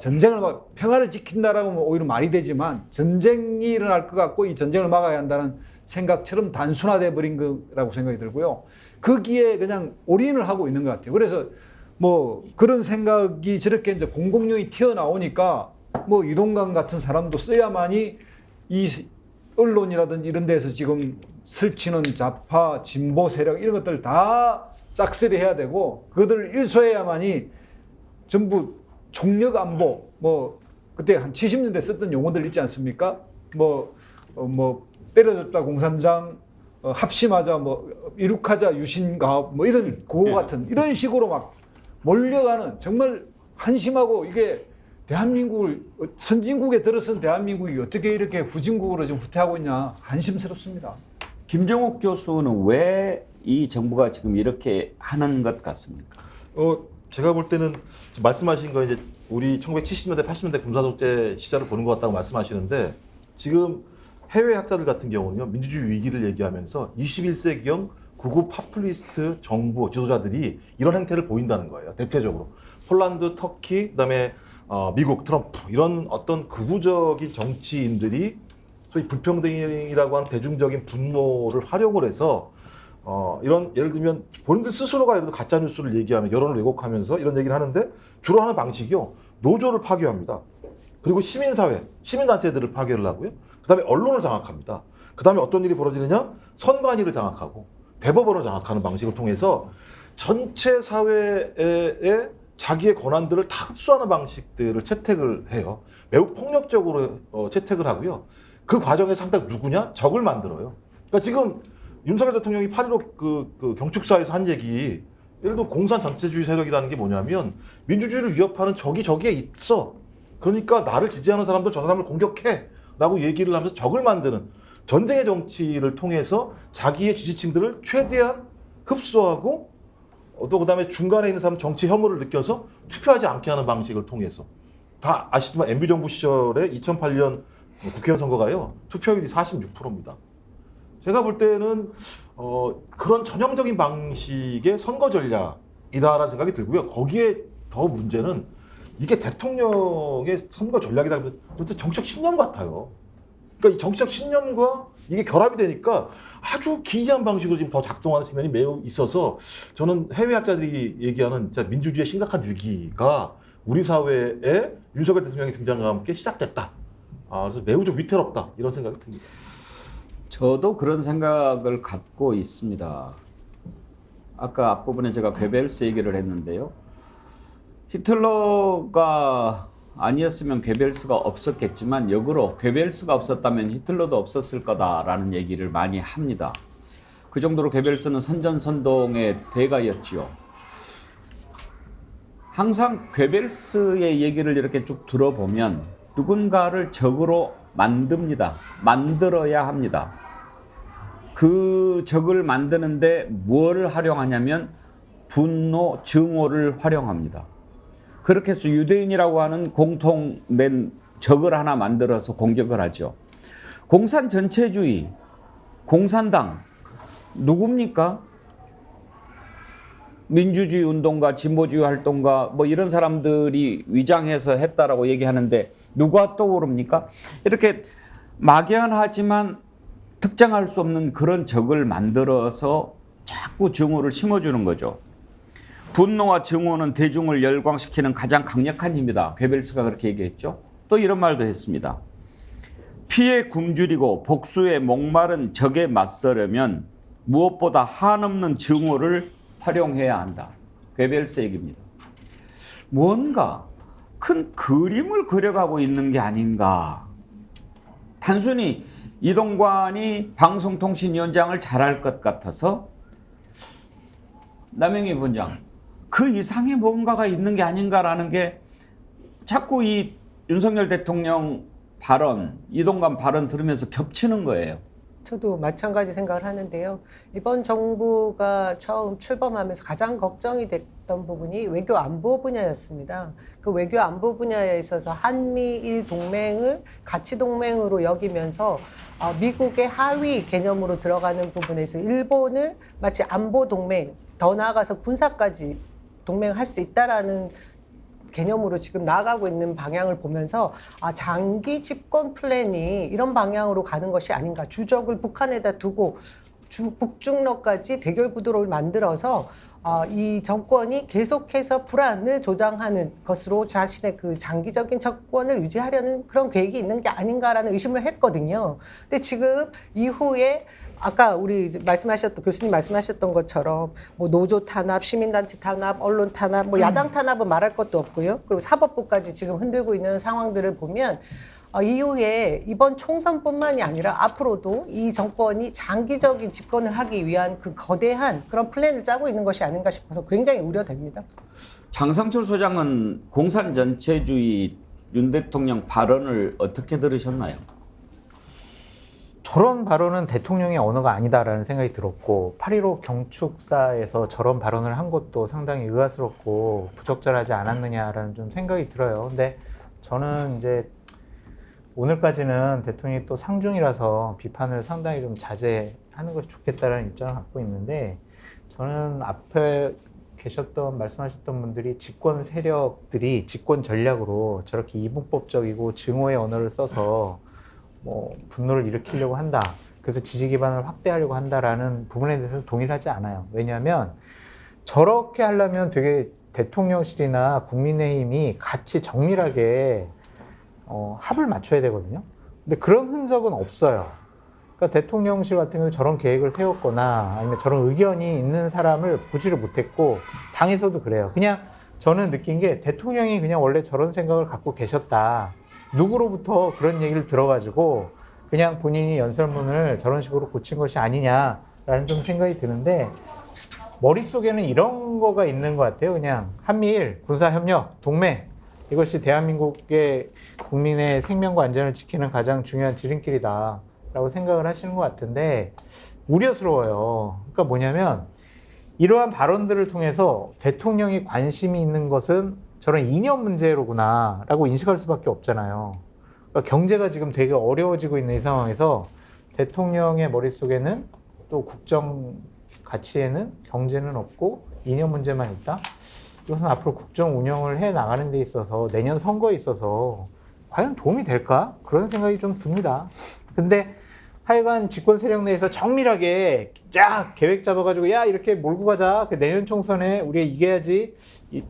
평화를 지킨다라고 하면 오히려 말이 되지만 전쟁이 일어날 것 같고 이 전쟁을 막아야 한다는 생각처럼 단순화돼 버린 거라고 생각이 들고요. 거기에 그냥 올인을 하고 있는 것 같아요. 그래서 뭐 그런 생각이 저렇게 이제 공공연히 튀어나오니까 뭐 이동관 같은 사람도 써야만이 이 언론이라든지 이런 데서 지금 설치는 좌파, 진보 세력 이런 것들 다 싹쓸이 해야 되고 그들을 일소해야만이 전부 총력 안보 뭐 그때 한 70년대 썼던 용어들 있지 않습니까? 뭐 때려줬다 공산당, 합심하자, 뭐 이룩하자 유신가업, 뭐 이런 그거 같은 이런 식으로 막 몰려가는 정말 한심하고 이게 대한민국을 선진국에 들어선 대한민국이 어떻게 이렇게 후진국으로 지금 후퇴하고 있냐 한심스럽습니다. 김정욱 교수는 왜 이 정부가 지금 이렇게 하는 것 같습니까? 제가 볼 때는 지금 말씀하신 거 이제 우리 1970년대, 80년대 군사독재 시절을 보는 것 같다고 말씀하시는데 지금 해외 학자들 같은 경우는요 민주주의 위기를 얘기하면서 21세기형 구구 파퓰리스트 정부 지도자들이 이런 행태를 보인다는 거예요. 대체적으로 폴란드, 터키, 그다음에 미국, 트럼프 이런 어떤 극우적인 정치인들이 소위 불평등이라고 하는 대중적인 분노를 활용을 해서 이런 예를 들면 본인들 스스로가 예를 들어 가짜 뉴스를 얘기하면 여론을 왜곡하면서 이런 얘기를 하는데 주로 하는 방식이요 노조를 파괴합니다. 그리고 시민사회, 시민단체들을 파괴를 하고요. 그다음에 언론을 장악합니다. 그다음에 어떤 일이 벌어지느냐? 선관위를 장악하고 대법원을 장악하는 방식을 통해서 전체 사회에 자기의 권한들을 다 흡수하는 방식들을 채택을 해요. 매우 폭력적으로 채택을 하고요. 그 과정에서 상당히 누구냐? 적을 만들어요. 그러니까 지금 윤석열 대통령이 8.15 그 경축사에서 한 얘기, 예를 들어 공산 전체주의 세력이라는 게 뭐냐면 민주주의를 위협하는 적이 저기에 있어. 그러니까 나를 지지하는 사람도 저 사람을 공격해. 라고 얘기를 하면서 적을 만드는 전쟁의 정치를 통해서 자기의 지지층들을 최대한 흡수하고 또 그다음에 중간에 있는 사람 정치 혐오를 느껴서 투표하지 않게 하는 방식을 통해서 다 아시지만 MB 정부 시절에 2008년 국회의원 선거가요. 투표율이 46%입니다. 제가 볼 때는 그런 전형적인 방식의 선거 전략이다라는 생각이 들고요. 거기에 더 문제는 이게 대통령의 선거 전략이라면 정치적 신념 같아요. 그러니까 이 정치적 신념과 이게 결합이 되니까 아주 기이한 방식으로 지금 더 작동하는 측면이 매우 있어서 저는 해외 학자들이 얘기하는 진짜 민주주의의 심각한 위기가 우리 사회에 윤석열 대통령의 등장과 함께 시작됐다. 그래서 매우 좀 위태롭다 이런 생각이 듭니다. 저도 그런 생각을 갖고 있습니다. 아까 앞부분에 제가 괴벨스 얘기를 했는데요. 히틀러가 아니었으면 괴벨스가 없었겠지만 역으로 괴벨스가 없었다면 히틀러도 없었을 거다라는 얘기를 많이 합니다. 그 정도로 괴벨스는 선전선동의 대가였지요. 항상 괴벨스의 얘기를 이렇게 쭉 들어보면 누군가를 적으로 만듭니다. 만들어야 합니다. 그 적을 만드는데 뭘 활용하냐면 분노, 증오를 활용합니다. 그렇게 해서 유대인이라고 하는 공통된 적을 하나 만들어서 공격을 하죠. 공산 전체주의, 공산당 누굽니까? 민주주의 운동가, 진보주의 활동가 뭐 이런 사람들이 위장해서 했다라고 얘기하는데 누가 떠오릅니까? 이렇게 막연하지만 특정할 수 없는 그런 적을 만들어서 자꾸 증오를 심어주는 거죠. 분노와 증오는 대중을 열광시키는 가장 강력한 힘이다. 괴벨스가 그렇게 얘기했죠. 또 이런 말도 했습니다. 피에 굶주리고 복수에 목마른 적에 맞서려면 무엇보다 한없는 증오를 활용해야 한다. 괴벨스 얘기입니다. 뭔가 큰 그림을 그려가고 있는 게 아닌가. 단순히 이동관이 방송통신위원장을 잘할 것 같아서 남영희 본장 그 이상의 뭔가가 있는 게 아닌가라는 게 자꾸 이 윤석열 대통령 발언, 이동관 발언 들으면서 겹치는 거예요. 저도 마찬가지 생각을 하는데요. 이번 정부가 처음 출범하면서 가장 걱정이 됐던 부분이 외교 안보 분야였습니다. 그 외교 안보 분야에 있어서 한미일 동맹을 가치 동맹으로 여기면서 미국의 하위 개념으로 들어가는 부분에서 일본을 마치 안보 동맹, 더 나아가서 군사까지 동맹할 수 있다라는 개념으로 지금 나아가고 있는 방향을 보면서 장기 집권 플랜이 이런 방향으로 가는 것이 아닌가. 주적을 북한에다 두고 북중러까지 대결 구도를 만들어서 이 정권이 계속해서 불안을 조장하는 것으로 자신의 그 장기적인 정권을 유지하려는 그런 계획이 있는 게 아닌가라는 의심을 했거든요. 근데 지금 이후에 아까 우리 교수님 말씀하셨던 것처럼 뭐 노조 탄압, 시민단체 탄압, 언론 탄압, 뭐 야당 탄압은 말할 것도 없고요. 그리고 사법부까지 지금 흔들고 있는 상황들을 보면 이후에 이번 총선뿐만이 아니라 앞으로도 이 정권이 장기적인 집권을 하기 위한 그 거대한 그런 플랜을 짜고 있는 것이 아닌가 싶어서 굉장히 우려됩니다. 장성철 소장은 공산 전체주의 윤 대통령 발언을 어떻게 들으셨나요? 저런 발언은 대통령의 언어가 아니다라는 생각이 들었고 8.15 경축사에서 저런 발언을 한 것도 상당히 의아스럽고 부적절하지 않았느냐라는 좀 생각이 들어요. 근데 저는 이제 오늘까지는 대통령이 또 상중이라서 비판을 상당히 좀 자제하는 것이 좋겠다라는 입장을 갖고 있는데 저는 앞에 계셨던 말씀하셨던 분들이 집권 세력들이 집권 전략으로 저렇게 이분법적이고 증오의 언어를 써서 뭐 분노를 일으키려고 한다. 그래서 지지 기반을 확대하려고 한다라는 부분에 대해서 동의를 하지 않아요. 왜냐하면 저렇게 하려면 되게 대통령실이나 국민의힘이 같이 정밀하게 합을 맞춰야 되거든요. 근데 그런 흔적은 없어요. 그러니까 대통령실 같은 경우 저런 계획을 세웠거나 아니면 저런 의견이 있는 사람을 보지를 못했고 당에서도 그래요. 그냥 저는 느낀 게 대통령이 그냥 원래 저런 생각을 갖고 계셨다. 누구로부터 그런 얘기를 들어가지고 그냥 본인이 연설문을 저런 식으로 고친 것이 아니냐라는 좀 생각이 드는데 머릿속에는 이런 거가 있는 것 같아요. 그냥 한미일 군사협력, 동맹 이것이 대한민국의 국민의 생명과 안전을 지키는 가장 중요한 지름길이다 라고 생각을 하시는 것 같은데 우려스러워요. 그러니까 뭐냐면 이러한 발언들을 통해서 대통령이 관심이 있는 것은 저런 이념 문제로구나 라고 인식할 수밖에 없잖아요. 그러니까 경제가 지금 되게 어려워지고 있는 이 상황에서 대통령의 머릿속에는 또 국정 가치에는 경제는 없고 이념 문제만 있다? 이것은 앞으로 국정 운영을 해 나가는 데 있어서 내년 선거에 있어서 과연 도움이 될까? 그런 생각이 좀 듭니다. 근데 하여간 집권 세력 내에서 정밀하게 쫙 계획 잡아가지고 야 이렇게 몰고 가자. 내년 총선에 우리가 이겨야지.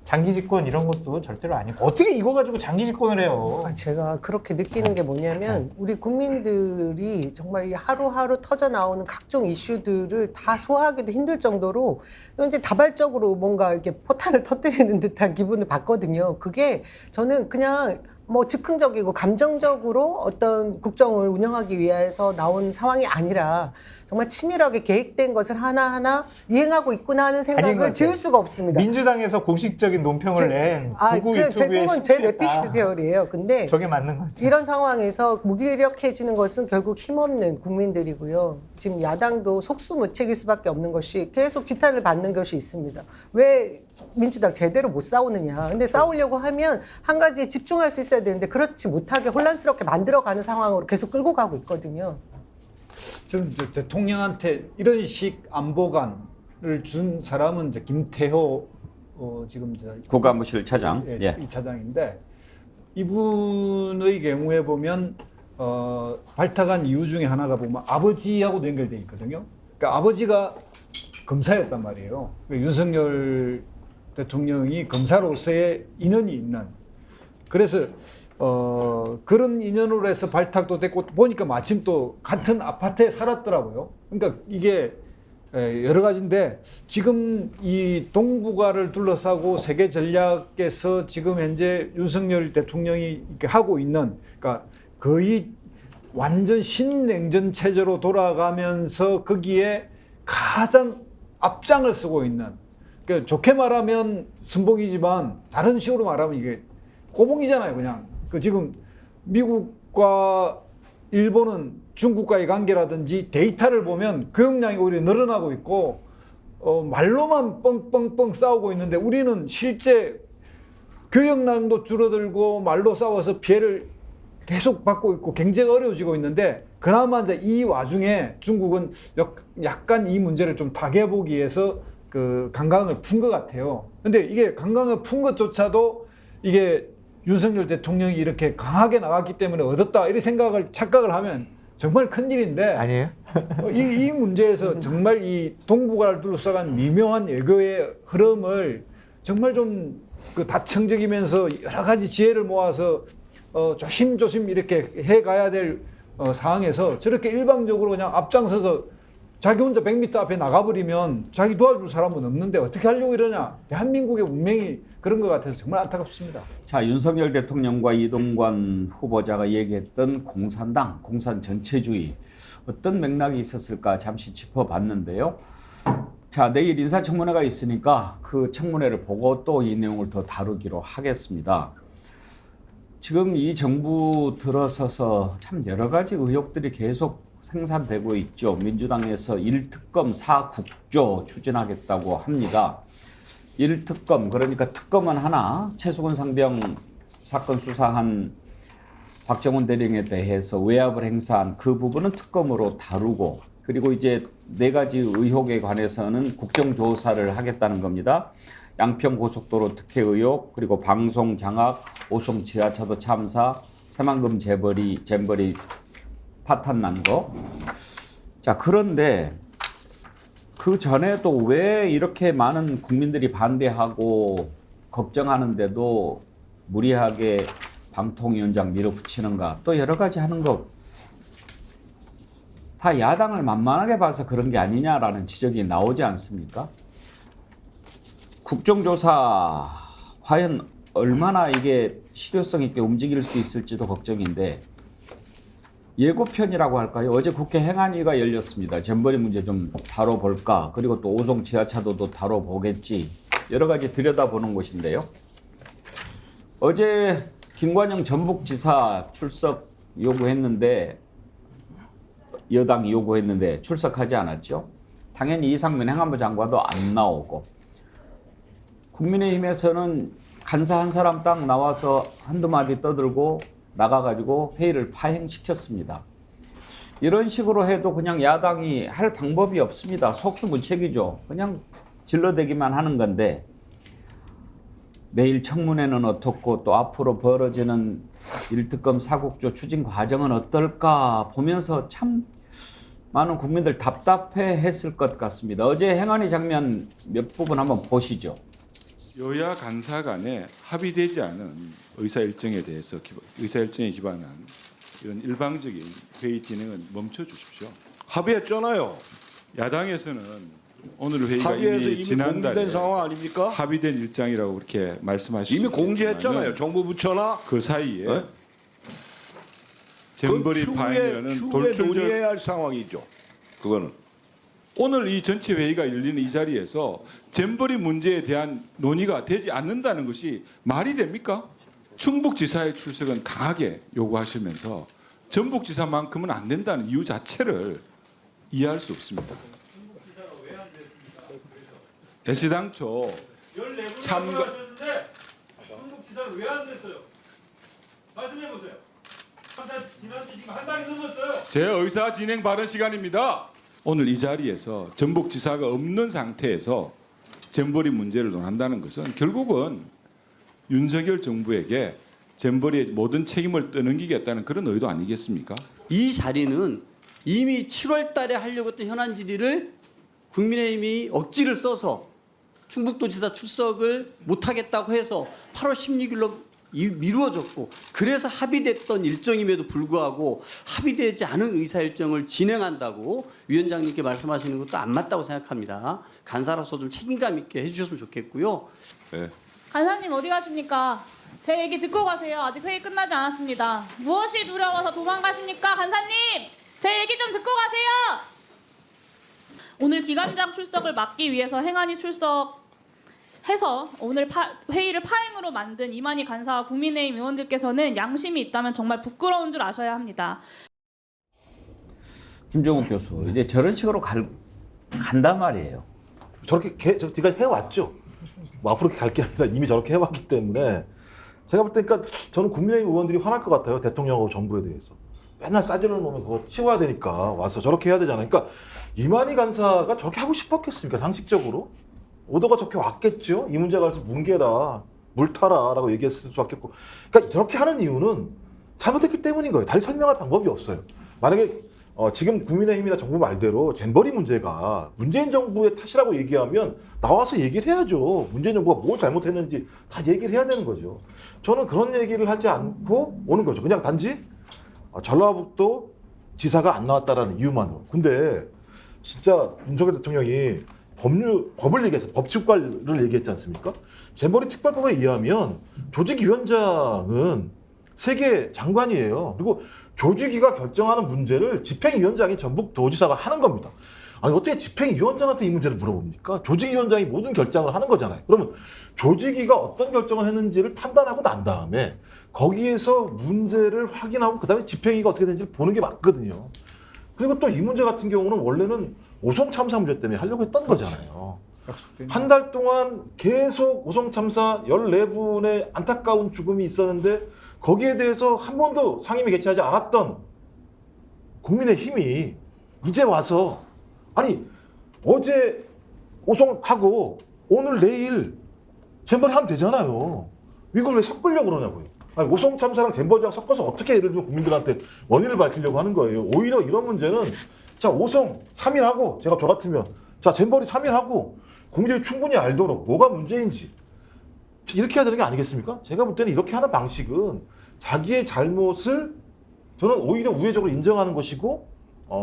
장기 집권 이런 것도 절대로 아니고 어떻게 이거 가지고 장기 집권을 해요? 제가 그렇게 느끼는 게 뭐냐면 우리 국민들이 정말 이 하루하루 터져 나오는 각종 이슈들을 다 소화하기도 힘들 정도로 현재 다발적으로 뭔가 이렇게 포탄을 터뜨리는 듯한 기분을 받거든요. 그게 저는 그냥 뭐 즉흥적이고 감정적으로 어떤 국정을 운영하기 위해서 나온 상황이 아니라 정말 치밀하게 계획된 것을 하나하나 이행하고 있구나 하는 생각을 지울 수가 없습니다. 민주당에서 공식적인 논평을 낸 구구 유튜브에 그건 제 내피시 티어리예요. 근데 저게 맞는 것 같아요. 이런 상황에서 무기력해지는 것은 결국 힘없는 국민들이고요. 지금 야당도 속수무책일 수밖에 없는 것이 계속 지탄을 받는 것이 있습니다. 왜 민주당 제대로 못 싸우느냐. 근데 싸우려고 하면 한 가지에 집중할 수 있어야 되는데 그렇지 못하게 혼란스럽게 만들어가는 상황으로 계속 끌고 가고 있거든요. 저는 이제 대통령한테 이런 식 안보관을 준 사람은 이제 김태호 지금 국가안보실 차장, 예. 이 차장인데 이분의 경우에 보면 발탁한 이유 중에 하나가 보면 아버지하고도 연결돼 있거든요. 그러니까 아버지가 검사였단 말이에요. 그러니까 윤석열 대통령이 검사로서의 인연이 있는. 그래서 그런 인연으로 해서 발탁도 됐고 보니까 마침 또 같은 아파트에 살았더라고요. 그러니까 이게 여러 가지인데 지금 이 동북아를 둘러싸고 세계 전략에서 지금 현재 윤석열 대통령이 이렇게 하고 있는, 그러니까 거의 완전 신냉전 체제로 돌아가면서 거기에 가장 앞장을 쓰고 있는, 그러니까 좋게 말하면 선봉이지만 다른 식으로 말하면 이게 고봉이잖아요. 그냥 그 지금 미국과 일본은 중국과의 관계라든지 데이터를 보면 교역량이 오히려 늘어나고 있고 말로만 뻥뻥뻥 싸우고 있는데 우리는 실제 교역량도 줄어들고 말로 싸워서 피해를 계속 받고 있고 경제가 어려워지고 있는데 그나마 이제 이 와중에 중국은 약간 이 문제를 좀 타개보기 위해서 그 강강을 푼 것 같아요. 근데 이게 강강을 푼 것조차도 이게 윤석열 대통령이 이렇게 강하게 나갔기 때문에 얻었다 이렇게 착각을 하면 정말 큰일인데 아니에요? 이 문제에서 정말 이 동북아를 둘러싸간 미묘한 외교의 흐름을 정말 좀 그 다층적이면서 여러 가지 지혜를 모아서 조심조심 이렇게 해가야 될 상황에서 저렇게 일방적으로 그냥 앞장서서 자기 혼자 100m 앞에 나가버리면 자기 도와줄 사람은 없는데 어떻게 하려고 이러냐. 대한민국의 운명이 그런 것 같아서 정말 안타깝습니다. 자, 윤석열 대통령과 이동관 후보자가 얘기했던 공산당, 공산 전체주의 어떤 맥락이 있었을까 잠시 짚어봤는데요. 자, 내일 인사청문회가 있으니까 그 청문회를 보고 또 이 내용을 더 다루기로 하겠습니다. 지금 이 정부 들어서서 참 여러 가지 의혹들이 계속 생산되고 있죠. 민주당에서 1특검 4국조 추진하겠다고 합니다. 1특검, 그러니까 특검은 하나, 최수근 상병 사건 수사한 박정훈 대령에 대해서 외압을 행사한 그 부분은 특검으로 다루고, 그리고 이제 4가지 의혹에 관해서는 국정조사를 하겠다는 겁니다. 양평 고속도로 특혜 의혹, 그리고 방송 장악, 오송 지하차도 참사, 새만금 잼버리 파탄 난 거. 자, 그런데 그 전에도 왜 이렇게 많은 국민들이 반대하고 걱정하는데도 무리하게 방통위원장 밀어붙이는가, 또 여러 가지 하는 거 다 야당을 만만하게 봐서 그런 게 아니냐라는 지적이 나오지 않습니까? 국정조사 과연 얼마나 이게 실효성 있게 움직일 수 있을지도 걱정인데, 예고편이라고 할까요? 어제 국회 행안위가 열렸습니다. 잼버리 문제 좀 다뤄볼까, 그리고 또 오송 지하차도도 다뤄보겠지, 여러 가지 들여다보는 곳인데요. 어제 김관영 전북지사 출석 요구했는데, 여당이 요구했는데 출석하지 않았죠. 당연히 이상민 행안부 장관도 안 나오고, 국민의힘에서는 간사 한 사람 딱 나와서 한두 마디 떠들고 나가가지고 회의를 파행시켰습니다. 이런 식으로 해도 그냥 야당이 할 방법이 없습니다. 속수무책이죠. 그냥 질러대기만 하는 건데, 내일 청문회는 어떻고 또 앞으로 벌어지는 1특검 4국조 추진 과정은 어떨까 보면서 참 많은 국민들 답답해 했을 것 같습니다. 어제 행안위 장면 몇 부분 한번 보시죠. 여야 간사 간에 합의되지 않은 의사 일정에 대해서 의사 일정에 기반한 이런 일방적인 회의 진행은 멈춰 주십시오. 합의했잖아요. 야당에서는 오늘 회의가 합의해서 이미 지난달에 공개된 상황 아닙니까? 합의된 일정이라고 그렇게 말씀하시죠. 이미 공지했잖아요. 정부 부처나 그 사이에 네? 잼버리 그건 파행이라는 추후에 돌출적 논의해야 할 상황이죠. 그거는 오늘 이 전체 회의가 열리는 이 자리에서 잼버리 문제에 대한 논의가 되지 않는다는 것이 말이 됩니까? 충북지사의 출석은 강하게 요구하시면서 전북지사만큼은 안 된다는 이유 자체를 이해할 수 없습니다. 애시당초 참가 충북지사는 왜 안 됐어요? 말씀해 보세요. 지난주 지금 한 달이 넘었어요. 제 의사 진행 발언 시간입니다. 오늘 이 자리에서 전북지사가 없는 상태에서 잼버리 문제를 논한다는 것은 결국은 윤석열 정부에게 잼버리의 모든 책임을 떠넘기겠다는 그런 의도 아니겠습니까? 이 자리는 이미 7월 달에 하려고 했던 현안 질의를 국민의힘이 억지를 써서 충북도지사 출석을 못하겠다고 해서 8월 16일로 미루어졌고, 그래서 합의됐던 일정임에도 불구하고 합의되지 않은 의사 일정을 진행한다고 위원장님께 말씀하시는 것도 안 맞다고 생각합니다. 간사로서 좀 책임감 있게 해주셨으면 좋겠고요. 네. 간사님 어디 가십니까? 제 얘기 듣고 가세요. 아직 회의 끝나지 않았습니다. 무엇이 두려워서 도망가십니까? 간사님! 제 얘기 좀 듣고 가세요! 오늘 기관장 출석을 막기 위해서 행안위 출석해서 오늘 회의를 파행으로 만든 이만희 간사와 국민의힘 의원들께서는 양심이 있다면 정말 부끄러운 줄 아셔야 합니다. 김종욱 교수, 이제 저런 식으로 간단 말이에요. 저렇게 제가 해왔죠. 뭐 앞으로 갈 게 아니라 이미 저렇게 해왔기 때문에 제가 볼 때니까 저는 국민의힘 의원들이 화날 것 같아요. 대통령하고 정부에 대해서. 맨날 싸질러 놓으면 그거 치워야 되니까 와서 저렇게 해야 되잖아요. 그러니까 이만희 간사가 저렇게 하고 싶었겠습니까? 상식적으로. 오더가 저렇게 왔겠죠. 이 문제가 그래서 뭉개라, 물타라라고 얘기했을 수밖에 없고. 그러니까 저렇게 하는 이유는 잘못했기 때문인 거예요. 다시 설명할 방법이 없어요. 만약에 지금 국민의힘이나 정부 말대로 잼버리 문제가 문재인 정부의 탓이라고 얘기하면 나와서 얘기를 해야죠. 문재인 정부가 뭘 잘못했는지 다 얘기를 해야 되는 거죠. 저는 그런 얘기를 하지 않고 오는 거죠. 그냥 단지 전라북도 지사가 안 나왔다라는 이유만으로. 근데 진짜 윤석열 대통령이 법을 얘기해서 법치국가를 얘기했지 않습니까? 잼버리 특별법에 의하면 조직위원장은 세계 장관이에요. 그리고 조직위가 결정하는 문제를 집행위원장이 전북도지사가 하는 겁니다. 아니 어떻게 집행위원장한테 이 문제를 물어봅니까? 조직위원장이 모든 결정을 하는 거잖아요. 그러면 조직위가 어떤 결정을 했는지를 판단하고 난 다음에 거기에서 문제를 확인하고 그다음에 집행위가 어떻게 되는지를 보는 게 맞거든요. 그리고 또 이 문제 같은 경우는 원래는 오송 참사 문제 때문에 하려고 했던 거잖아요. 약속된. 한 달 동안 계속 오송 참사 14분의 안타까운 죽음이 있었는데 거기에 대해서 한 번도 상임위 개최하지 않았던 국민의힘이 이제 와서 아니 어제 오송하고 오늘 내일 잼버리 하면 되잖아요. 이걸 왜 섞으려고 그러냐고요. 아니, 오송 참사랑 잼버리랑 섞어서 어떻게 예를 들면 국민들한테 원인을 밝히려고 하는 거예요. 오히려 이런 문제는 자 오송 3일 하고 제가 저 같으면 자 잼버리 3일 하고 국민들이 충분히 알도록 뭐가 문제인지 이렇게 해야 되는 게 아니겠습니까? 제가 볼 때는 이렇게 하는 방식은 자기의 잘못을 저는 오히려 우회적으로 인정하는 것이고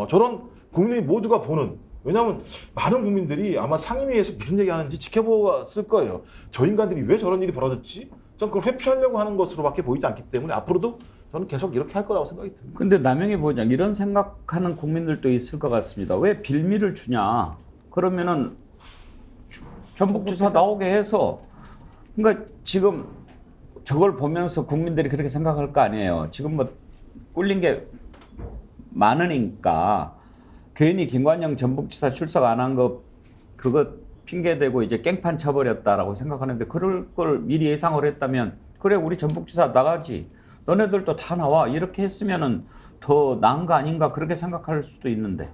저런 국민 모두가 보는 왜냐하면 많은 국민들이 아마 상임위에서 무슨 얘기하는지 지켜보았을 거예요. 저 인간들이 왜 저런 일이 벌어졌지? 전 그걸 회피하려고 하는 것으로밖에 보이지 않기 때문에 앞으로도 저는 계속 이렇게 할 거라고 생각이 듭니다. 근데 남영희 부원장 이런 생각하는 국민들도 있을 것 같습니다. 왜 빌미를 주냐? 그러면은 전북지사 나오게 해서 그러니까 지금 저걸 보면서 국민들이 그렇게 생각할 거 아니에요. 지금 뭐 꿀린 게 많으니까 괜히 김관영 전북지사 출석 안 한 거 그거 핑계대고 이제 깽판 쳐버렸다라고 생각하는데 그럴 걸 미리 예상을 했다면 그래 우리 전북지사 나가지 너네들도 다 나와 이렇게 했으면은 더 나은 거 아닌가 그렇게 생각할 수도 있는데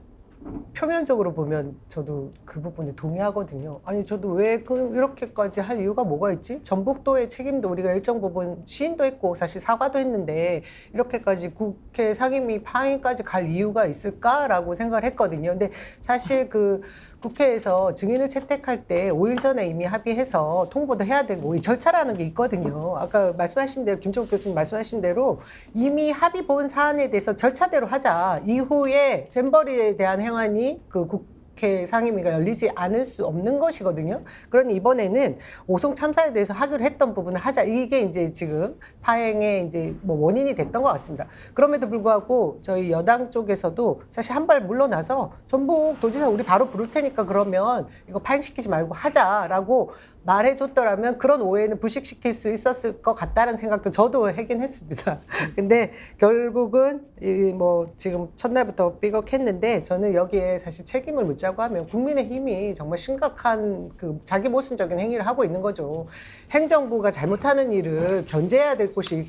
표면적으로 보면 저도 그 부분에 동의하거든요. 아니 저도 왜 그럼 이렇게까지 할 이유가 뭐가 있지? 전북도의 책임도 우리가 일정 부분 시인도 했고 사실 사과도 했는데 이렇게까지 국회 상임위 파행까지 갈 이유가 있을까라고 생각을 했거든요. 근데 사실 그 국회에서 증인을 채택할 때 5일 전에 이미 합의해서 통보도 해야 되고 이 절차라는 게 있거든요. 아까 말씀하신 대로 김종국 교수님 말씀하신 대로 이미 합의 본 사안에 대해서 절차대로 하자. 이후에 잼버리에 대한 행안이 그 국회 상임위가 열리지 않을 수 없는 것이거든요. 그러니 이번에는 오송 참사에 대해서 하기로 했던 부분을 하자. 이게 이제 지금 파행의 이제 뭐 원인이 됐던 것 같습니다. 그럼에도 불구하고 저희 여당 쪽에서도 사실 한 발 물러나서 전북 도지사 우리 바로 부를 테니까 그러면 이거 파행시키지 말고 하자라고 말해줬더라면 그런 오해는 불식시킬 수 있었을 것 같다는 생각도 저도 하긴 했습니다. 근데 결국은 이 뭐 지금 첫날부터 삐걱했는데 저는 여기에 사실 책임을 묻자고 하면 국민의힘이 정말 심각한 그 자기 모순적인 행위를 하고 있는 거죠. 행정부가 잘못하는 일을 견제해야 될 곳이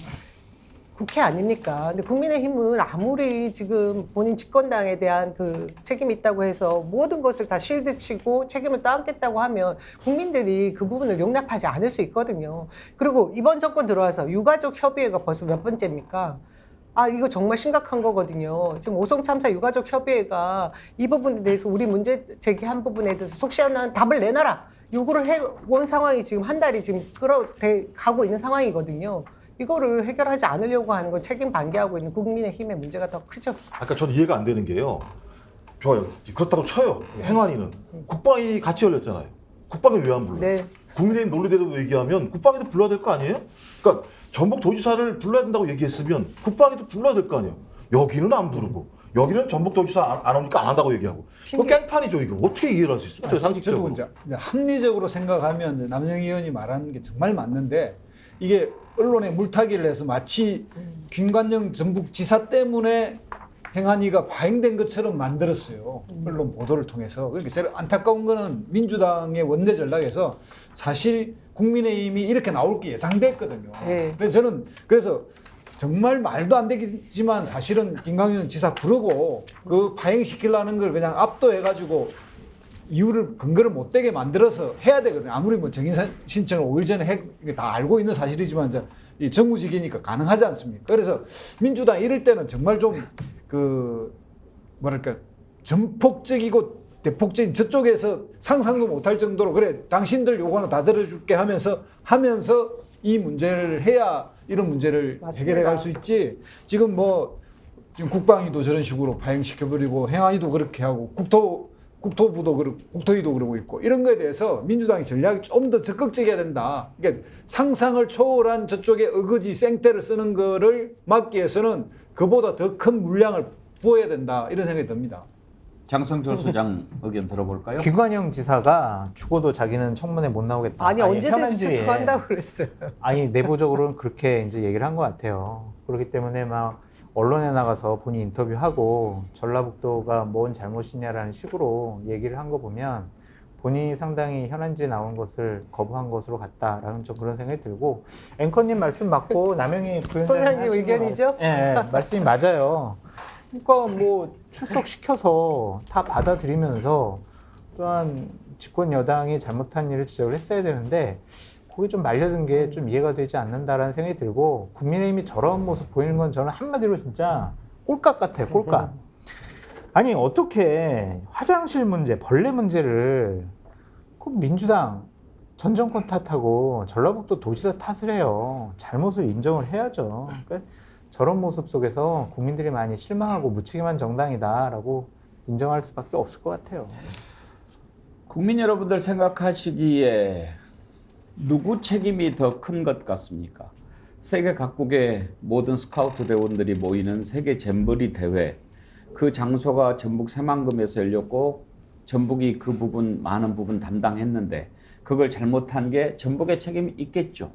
국회 아닙니까? 근데 국민의힘은 아무리 지금 본인 집권당에 대한 그 책임이 있다고 해서 모든 것을 다 쉴드 치고 책임을 떠안겠다고 하면 국민들이 그 부분을 용납하지 않을 수 있거든요. 그리고 이번 정권 들어와서 유가족 협의회가 벌써 몇 번째입니까? 아, 이거 정말 심각한 거거든요. 지금 오송 참사 유가족 협의회가 이 부분에 대해서 우리 문제 제기한 부분에 대해서 속 시원한 답을 내놔라. 요구를 해온 상황이 지금 한 달이 지금 가고 있는 상황이거든요. 이거를 해결하지 않으려고 하는 건 책임 반기하고 있는 국민의힘의 문제가 더 크죠. 아까 저는 이해가 안 되는 게요. 좋아요. 그렇다고 쳐요. 행안위는. 국방위 같이 열렸잖아요. 국방위 왜 안 불러요? 네. 국민의힘 논리대로 얘기하면 국방위도 불러야 될 거 아니에요? 그러니까 전북도지사를 불러야 된다고 얘기했으면 국방위도 불러야 될 거 아니에요. 여기는 안 부르고 여기는 전북도지사 안 오니까 안 한다고 얘기하고. 이거 깽판이죠. 이거 어떻게 이해를 할 수 있습니까? 상식적으로. 저도 이제 합리적으로 생각하면 남영희 의원이 말하는 게 정말 맞는데 이게 언론에 물타기를 해서 마치 김관영 전북지사 때문에 행안위가 파행된 것처럼 만들었어요. 언론 보도를 통해서. 그러니까 제일 안타까운 거는 민주당의 원내 전략에서 사실 국민의힘이 이렇게 나올 게 예상됐거든요. 네. 그래서 저는 그래서 정말 말도 안 되겠지만 사실은 김광현 지사 부르고 그 파행시키려는 걸 그냥 압도해가지고 이유를 근거를 못 되게 만들어서 해야 되거든요. 아무리 뭐 정인 신청을 5일 전에 이게 다 알고 있는 사실이지만 이제 이 정무직이니까 가능하지 않습니까? 그래서 민주당 이럴 때는 정말 좀 그 뭐랄까 전폭적이고 대폭적인 저쪽에서 상상도 못할 정도로 그래 당신들 요거는 다 들어줄게 하면서 이 문제를 해야 이런 문제를 맞습니다. 해결해 갈 수 있지. 지금 뭐 지금 국방위도 저런 식으로 파행시켜버리고 행안위도 그렇게 하고 국토부도 그렇고 국토위도 그러고 있고 이런 거에 대해서 민주당의 전략이 좀 더 적극적이어야 된다. 그러니까 상상을 초월한 저쪽에 어거지 생태를 쓰는 거를 막기 위해서는 그보다 더 큰 물량을 부어야 된다. 이런 생각이 듭니다. 장성철 소장 의견 들어볼까요? 김관영 지사가 죽어도 자기는 청문회 못 나오겠다. 아니 언제든지 현안주의에 출석한다고 그랬어요. 아니 내부적으로는 그렇게 이제 얘기를 한 것 같아요. 그렇기 때문에 막 언론에 나가서 본인 인터뷰하고 전라북도가 뭔 잘못이냐라는 식으로 얘기를 한 거 보면 본인이 상당히 현안지에 나온 것을 거부한 것으로 같다라는 좀 그런 생각이 들고, 앵커님 말씀 맞고 남영희 부위원장님 소장님 의견이죠? 예, 말씀이 맞아요. 그러니까 뭐 출석시켜서 다 받아들이면서 또한 집권 여당이 잘못한 일을 지적을 했어야 되는데 거기 좀 말려든 게 좀 이해가 되지 않는다라는 생각이 들고, 국민의힘이 저런 모습 보이는 건 저는 한마디로 진짜 꼴깍 같아요, 꼴깍. 아니 어떻게 화장실 문제, 벌레 문제를 꼭 민주당 전 정권 탓하고 전라북도 도지사 탓을 해요. 잘못을 인정을 해야죠. 그러니까 저런 모습 속에서 국민들이 많이 실망하고 무책임한 정당이다라고 인정할 수밖에 없을 것 같아요. 국민 여러분들 생각하시기에 누구 책임이 더 큰 것 같습니까? 세계 각국의 모든 스카우트 대원들이 모이는 세계 잼버리 대회, 그 장소가 전북 새만금에서 열렸고 전북이 그 부분 많은 부분 담당했는데 그걸 잘못한 게 전북의 책임이 있겠죠.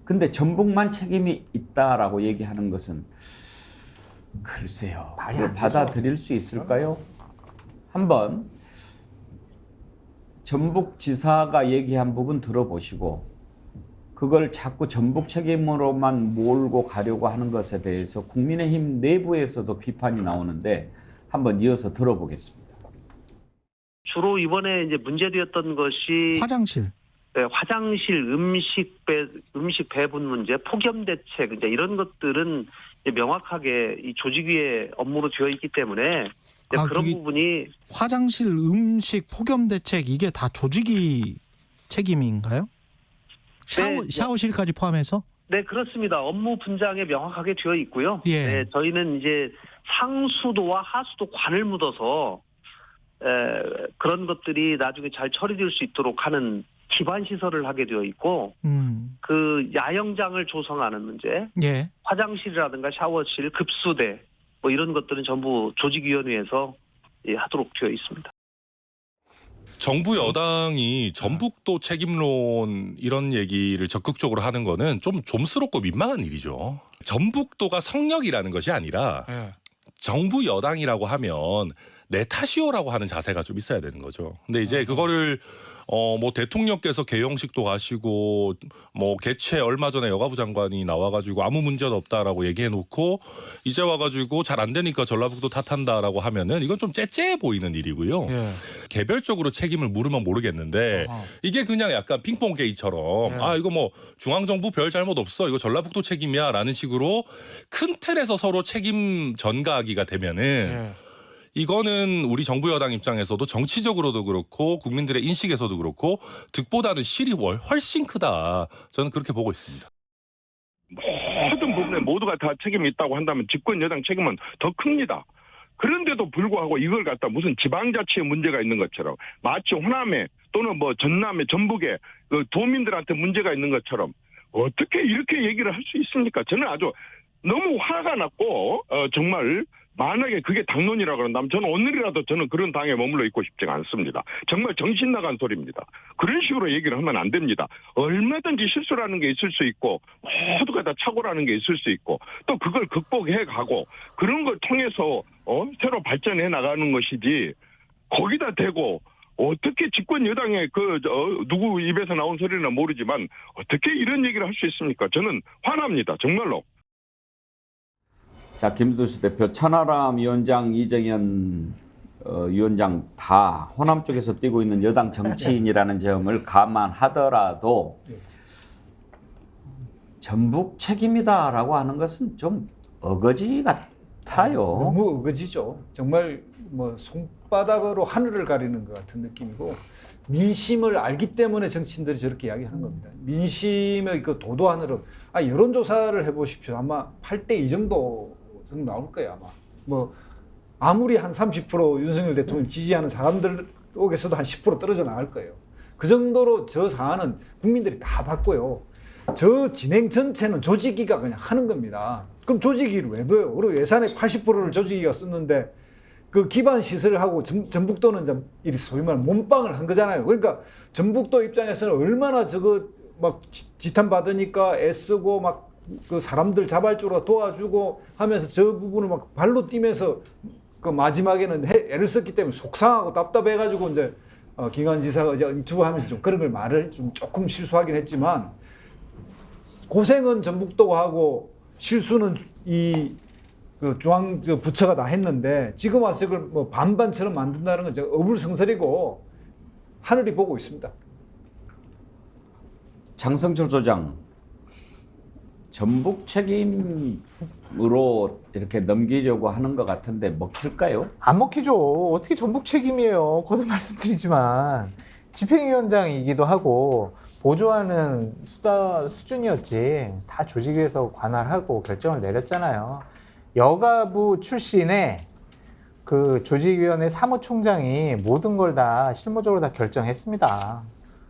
근데 전북만 책임이 있다라고 얘기하는 것은 글쎄요, 그걸 받아들일 수 있을까요? 한번 전북지사가 얘기한 부분 들어보시고 그걸 자꾸 전북 책임으로만 몰고 가려고 하는 것에 대해서 국민의힘 내부에서도 비판이 나오는데 한번 이어서 들어보겠습니다. 주로 이번에 이제 문제되었던 것이 화장실. 네, 화장실, 음식 배분 문제, 폭염 대책 이제 이런 것들은 이제 명확하게 이 조직위의 업무로 되어 있기 때문에 이제 그런 부분이 화장실, 음식, 폭염 대책 이게 다 조직위 책임인가요? 샤워실까지 포함해서? 네, 그렇습니다. 업무 분장에 명확하게 되어 있고요. 예. 네, 저희는 이제 상수도와 하수도 관을 묻어서 그런 것들이 나중에 잘 처리될 수 있도록 하는 기반 시설을 하게 되어 있고, 그 야영장을 조성하는 문제, 예. 화장실이라든가 샤워실, 급수대 뭐 이런 것들은 전부 조직위원회에서 하도록 되어 있습니다. 정부 여당이 전북도 책임론 이런 얘기를 적극적으로 하는 거는 좀 좀스럽고 민망한 일이죠. 전북도가 성역이라는 것이 아니라 정부 여당이라고 하면 내 탓이오라고 하는 자세가 좀 있어야 되는 거죠. 근데 이제 그거를 뭐 대통령께서 개영식도 가시고 뭐 개최 얼마 전에 여가부 장관이 나와가지고 아무 문제도 없다라고 얘기해놓고 이제 와가지고 잘 안 되니까 전라북도 탓한다라고 하면은 이건 좀 째째해 보이는 일이고요. 예. 개별적으로 책임을 물으면 모르겠는데 이게 그냥 약간 핑퐁 게임처럼 아 이거 뭐 중앙정부 별 잘못 없어 이거 전라북도 책임이야라는 식으로 큰 틀에서 서로 책임 전가하기가 되면은. 이거는 우리 정부 여당 입장에서도 정치적으로도 그렇고 국민들의 인식에서도 그렇고 득보다는 실이 훨씬 크다. 저는 그렇게 보고 있습니다. 모든 부분에 모두가 다 책임이 있다고 한다면 집권 여당 책임은 더 큽니다. 그런데도 불구하고 이걸 갖다 무슨 지방자치에 문제가 있는 것처럼 마치 호남에 또는 뭐 전남에 전북에 그 도민들한테 문제가 있는 것처럼 어떻게 이렇게 얘기를 할 수 있습니까? 저는 아주 너무 화가 났고 정말 만약에 그게 당론이라고 그런다면 저는 오늘이라도 저는 그런 당에 머물러 있고 싶지가 않습니다. 정말 정신 나간 소리입니다. 그런 식으로 얘기를 하면 안 됩니다. 얼마든지 실수라는 게 있을 수 있고 모두가 다 착오라는 게 있을 수 있고 또 그걸 극복해 가고 그런 걸 통해서 새로 발전해 나가는 것이지 거기다 대고 어떻게 집권 여당의 누구 입에서 나온 소리는 모르지만 어떻게 이런 얘기를 할 수 있습니까? 저는 화납니다. 정말로. 자, 김두수 대표, 천하람 위원장, 이정현 위원장 다 호남 쪽에서 뛰고 있는 여당 정치인이라는 점을 감안하더라도 전북 책임이다라고 하는 것은 좀 어거지 같아요. 너무 어거지죠. 정말 뭐 손바닥으로 하늘을 가리는 것 같은 느낌이고 민심을 알기 때문에 정치인들이 저렇게 이야기하는 겁니다. 민심의 그 도도 하늘을 여론조사를 해보십시오. 아마 8대2 정도 나올 거예요. 아마 뭐 아무리 한 30% 윤석열 대통령 지지하는 사람들 쪽에서도 한 10% 떨어져 나갈 거예요. 그 정도로 저 사안은 국민들이 다 봤고요. 저 진행 전체는 조직위가 그냥 하는 겁니다. 그럼 조직위를 왜 둬요? 그리고 예산의 80%를 조직위가 썼는데 그 기반 시설을 하고 전북도는 좀 소위 말하면 몸빵을 한 거잖아요. 그러니까 전북도 입장에서는 얼마나 저거 막 지탄 받으니까 애쓰고 막 그 사람들 자발적으로 도와주고 하면서 저 부분을 막 발로 뛰면서 그 마지막에는 애를 썼기 때문에 속상하고 답답해가지고 이제 김관지사가 이제 인터뷰 하면서 좀 그런 걸 말을 좀 조금 실수하긴 했지만 고생은 전북도가 하고 실수는 그 중앙 부처가 다 했는데 지금 와서 이걸 뭐 반반처럼 만든다는 건 어불성설이고 하늘이 보고 있습니다. 장성철 소장, 전북 책임으로 이렇게 넘기려고 하는 것 같은데 먹힐까요? 안 먹히죠. 어떻게 전북 책임이에요. 거듭 말씀드리지만 집행위원장이기도 하고 보조하는 수준이었지. 다 조직위에서 관할하고 결정을 내렸잖아요. 여가부 출신의 그 조직위원회 사무총장이 모든 걸 다 실무적으로 다 결정했습니다.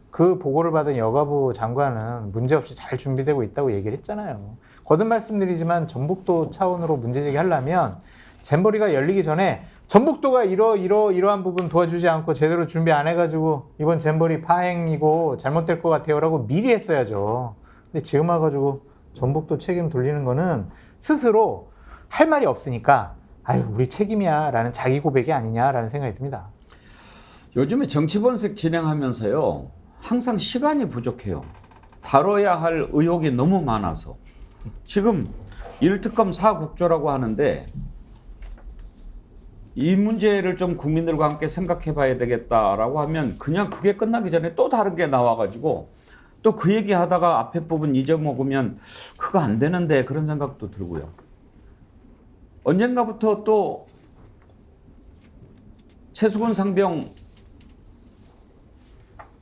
그 보고를 받은 여가부 장관은 문제없이 잘 준비되고 있다고 얘기를 했잖아요. 거듭 말씀드리지만 전북도 차원으로 문제제기 하려면 잼버리가 열리기 전에 전북도가 이러한 부분 도와주지 않고 제대로 준비 안 해가지고 이번 잼버리 파행이고 잘못될 것 같아요 라고 미리 했어야죠. 근데 지금 와가지고 전북도 책임 돌리는 거는 스스로 할 말이 없으니까 아유 우리 책임이야 라는 자기 고백이 아니냐라는 생각이 듭니다. 요즘에 정치본색 진행하면서요. 항상 시간이 부족해요. 다뤄야 할 의혹이 너무 많아서. 지금 1특검 4국조라고 하는데 이 문제를 좀 국민들과 함께 생각해 봐야 되겠다라고 하면 그냥 그게 끝나기 전에 또 다른 게 나와가지고 또 그 얘기 하다가 앞에 부분 잊어먹으면 그거 안 되는데 그런 생각도 들고요. 언젠가부터 또 최수근 상병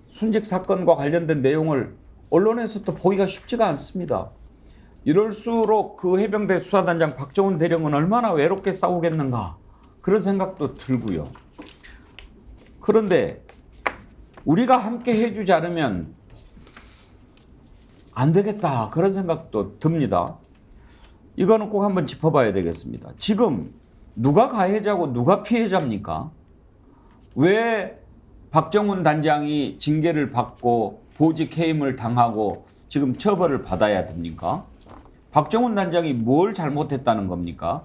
순직 사건과 관련된 내용을 언론에서 또 보기가 쉽지가 않습니다. 이럴수록 그 해병대 수사단장 박정훈 대령은 얼마나 외롭게 싸우겠는가 그런 생각도 들고요. 그런데 우리가 함께 해주지 않으면 안 되겠다 그런 생각도 듭니다. 이거는 꼭 한번 짚어봐야 되겠습니다. 지금 누가 가해자고 누가 피해자입니까? 왜 박정훈 단장이 징계를 받고 보직 해임을 당하고 지금 처벌을 받아야 됩니까? 박정훈 단장이 뭘 잘못했다는 겁니까?